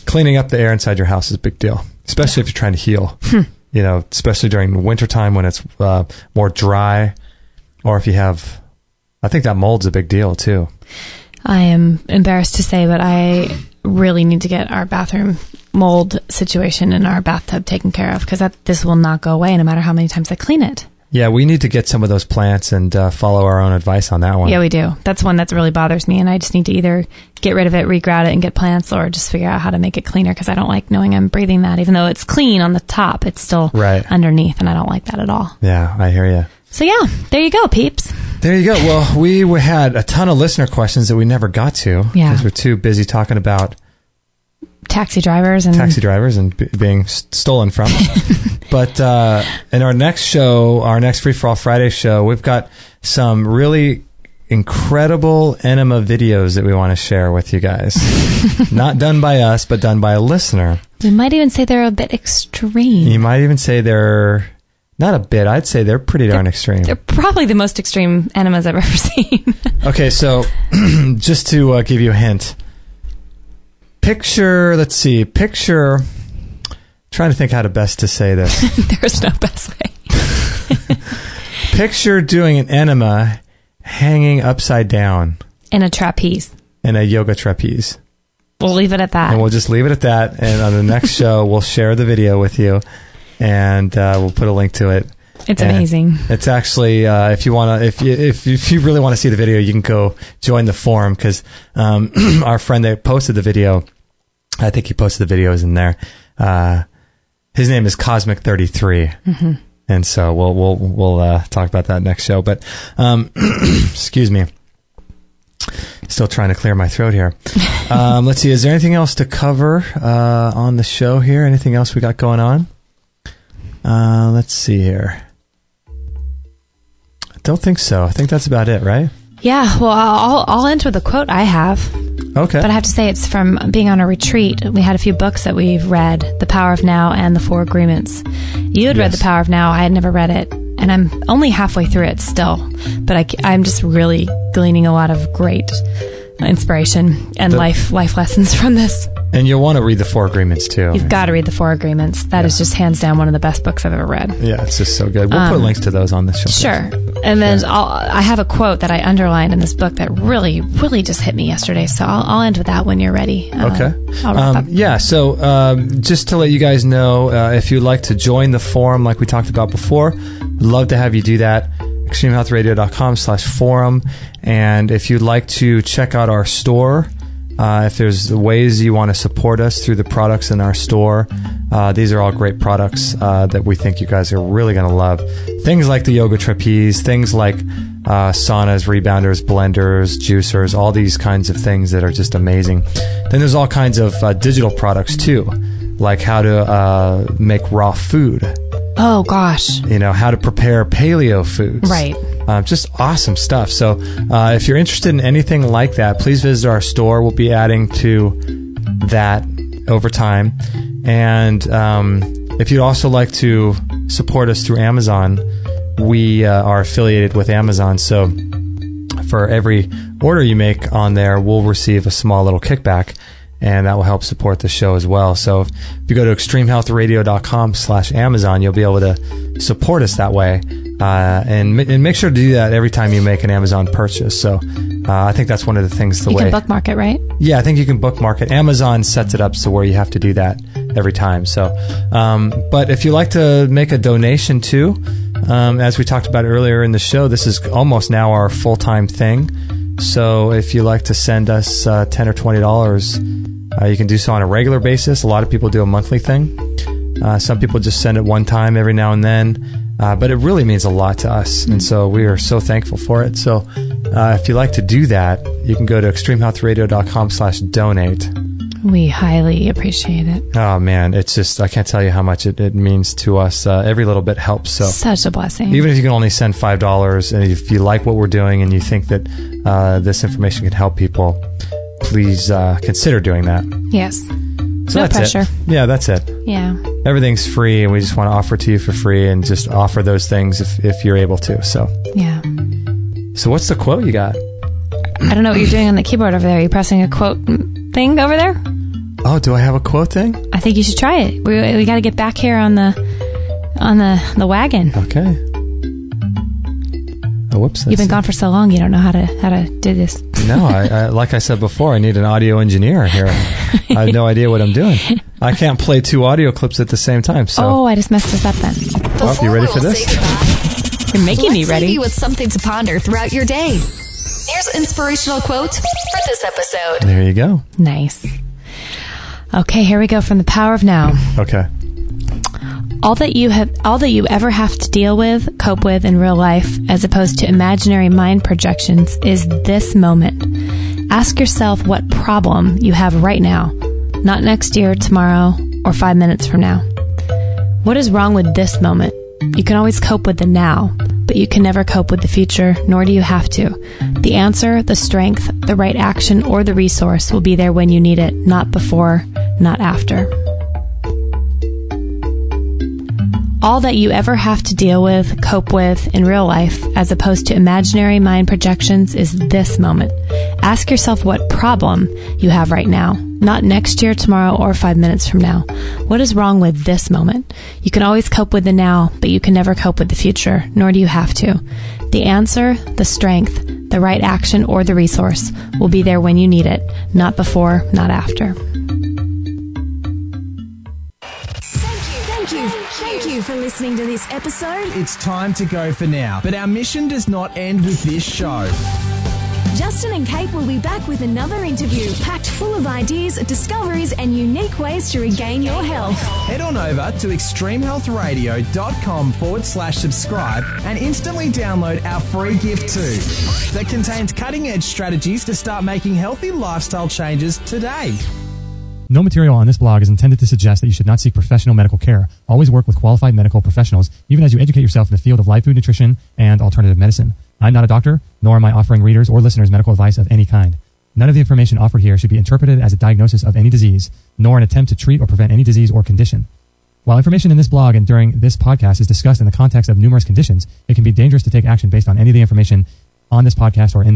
cleaning up the air inside your house is a big deal, especially if you're trying to heal. Especially during the wintertime when it's more dry, or if you have... I think that mold's a big deal, too. I am embarrassed to say, but I really need to get our bathroom mold situation in our bathtub taken care of, because this will not go away no matter how many times I clean it. Yeah, we need to get some of those plants and follow our own advice on that one. Yeah, we do. That's one that really bothers me, and I just need to either get rid of it, regrout it, and get plants, or just figure out how to make it cleaner, because I don't like knowing I'm breathing that. Even though it's clean on the top, it's still underneath, and I don't like that at all. Yeah, I hear you. So yeah, there you go, peeps. There you go. Well, we had a ton of listener questions that we never got to because we're too busy talking about taxi drivers and being stolen from. But in our next show, our next Free For All Friday show, we've got some really incredible enema videos that we want to share with you guys. Not done by us, but done by a listener. We might even say they're a bit extreme. You might even say they're... Not a bit. I'd say they're pretty darn extreme. They're probably the most extreme enemas I've ever seen. Okay, so just to give you a hint. Picture, trying to think how to best to say this. There's no best way. Picture doing an enema hanging upside down. In a trapeze. In a yoga trapeze. We'll leave it at that. And we'll just leave it at that. And on the next show, we'll share the video with you. And we'll put a link to it. It's amazing. It's actually if you really want to see the video, you can go join the forum, because our friend that posted the video, I think he posted the videos in there. His name is Cosmic33, and so we'll talk about that next show. But excuse me, still trying to clear my throat here. Let's see. Is there anything else to cover on the show here? Anything else we got going on? Let's see here. I don't think so. I think that's about it, right? Yeah, well, I'll end with a quote I have. Okay. But I have to say it's from being on a retreat. We had a few books that we've read, The Power of Now and The Four Agreements. You had read The Power of Now. I had never read it, and I'm only halfway through it still. But I'm just really gleaning a lot of great inspiration and life lessons from this. And you'll want to read The Four Agreements, too. You've got to read The Four Agreements. That is just hands down one of the best books I've ever read. Yeah, it's just so good. We'll put links to those on this show. Sure. And then I have a quote that I underlined in this book that really, really just hit me yesterday. So I'll end with that when you're ready. Okay. I'll wrap up. Yeah, so just to let you guys know, if you'd like to join the forum like we talked about before, we'd love to have you do that. ExtremeHealthRadio.com/forum. And if you'd like to check out our store, If there's ways you want to support us through the products in our store, these are all great products that we think you guys are really going to love. Things like the Yoga Trapeze, things like saunas, rebounders, blenders, juicers, all these kinds of things that are just amazing. Then there's all kinds of digital products too, like how to make raw food. Oh, gosh. How to prepare paleo foods. Right. Just awesome stuff. So if you're interested in anything like that, please visit our store. We'll be adding to that over time. And if you'd also like to support us through Amazon, we are affiliated with Amazon. So for every order you make on there, we'll receive a small little kickback, and that will help support the show as well. So if you go to extremehealthradio.com/Amazon, you'll be able to support us that way. And make sure to do that every time you make an Amazon purchase. So I think that's one of the things you can bookmark it, right? Yeah, I think you can bookmark it. Amazon sets it up so where you have to do that every time. So, but if you like to make a donation too, as we talked about earlier in the show, this is almost now our full-time thing. So if you like to send us $10 or $20, you can do so on a regular basis. A lot of people do a monthly thing. Some people just send it one time every now and then. But it really means a lot to us, and so we are so thankful for it. So if you like to do that, you can go to extremehealthradio.com/donate. We highly appreciate it. Oh, man, it's just, I can't tell you how much it means to us. Every little bit helps. So such a blessing. Even if you can only send $5, and if you like what we're doing and you think that this information can help people, please consider doing that. Yes. So no that's pressure. It. Yeah, that's it. Yeah. Everything's free, and we just want to offer it to you for free, and just offer those things if you're able to. So yeah. So what's the quote you got? I don't know what you're doing on the keyboard over there. Are you pressing a quote thing over there? Oh, do I have a quote thing? I think you should try it. We got to get back here on the wagon. Okay. Oh, whoops! You've been gone for so long, you don't know how to do this. No, I like I said before, I need an audio engineer here. I have no idea what I'm doing. I can't play two audio clips at the same time. So. Oh, I just messed this up then. Well, you ready for this? You're making me ready. Leave you with something to ponder throughout your day. Here's an inspirational quote for this episode. There you go. Nice. Okay, here we go from The Power of Now. Okay. All that you ever have to deal with, cope with in real life, as opposed to imaginary mind projections, is this moment. Ask yourself what problem you have right now, not next year, tomorrow, or 5 minutes from now. What is wrong with this moment? You can always cope with the now, but you can never cope with the future, nor do you have to. The answer, the strength, the right action, or the resource will be there when you need it, not before, not after. All that you ever have to deal with, cope with in real life, as opposed to imaginary mind projections, is this moment. Ask yourself what problem you have right now, not next year, tomorrow, or 5 minutes from now. What is wrong with this moment? You can always cope with the now, but you can never cope with the future, nor do you have to. The answer, the strength, the right action, or the resource will be there when you need it, not before, not after. Thank you for listening to this episode. It's time to go for now, but our mission does not end with this show. Justin and Kate will be back with another interview packed full of ideas, discoveries, and unique ways to regain your health. Head on over to extremehealthradio.com/subscribe and instantly download our free gift too that contains cutting-edge strategies to start making healthy lifestyle changes today. No material on this blog is intended to suggest that you should not seek professional medical care. Always work with qualified medical professionals, even as you educate yourself in the field of live food nutrition and alternative medicine. I'm not a doctor, nor am I offering readers or listeners medical advice of any kind. None of the information offered here should be interpreted as a diagnosis of any disease, nor an attempt to treat or prevent any disease or condition. While information in this blog and during this podcast is discussed in the context of numerous conditions, it can be dangerous to take action based on any of the information on this podcast or in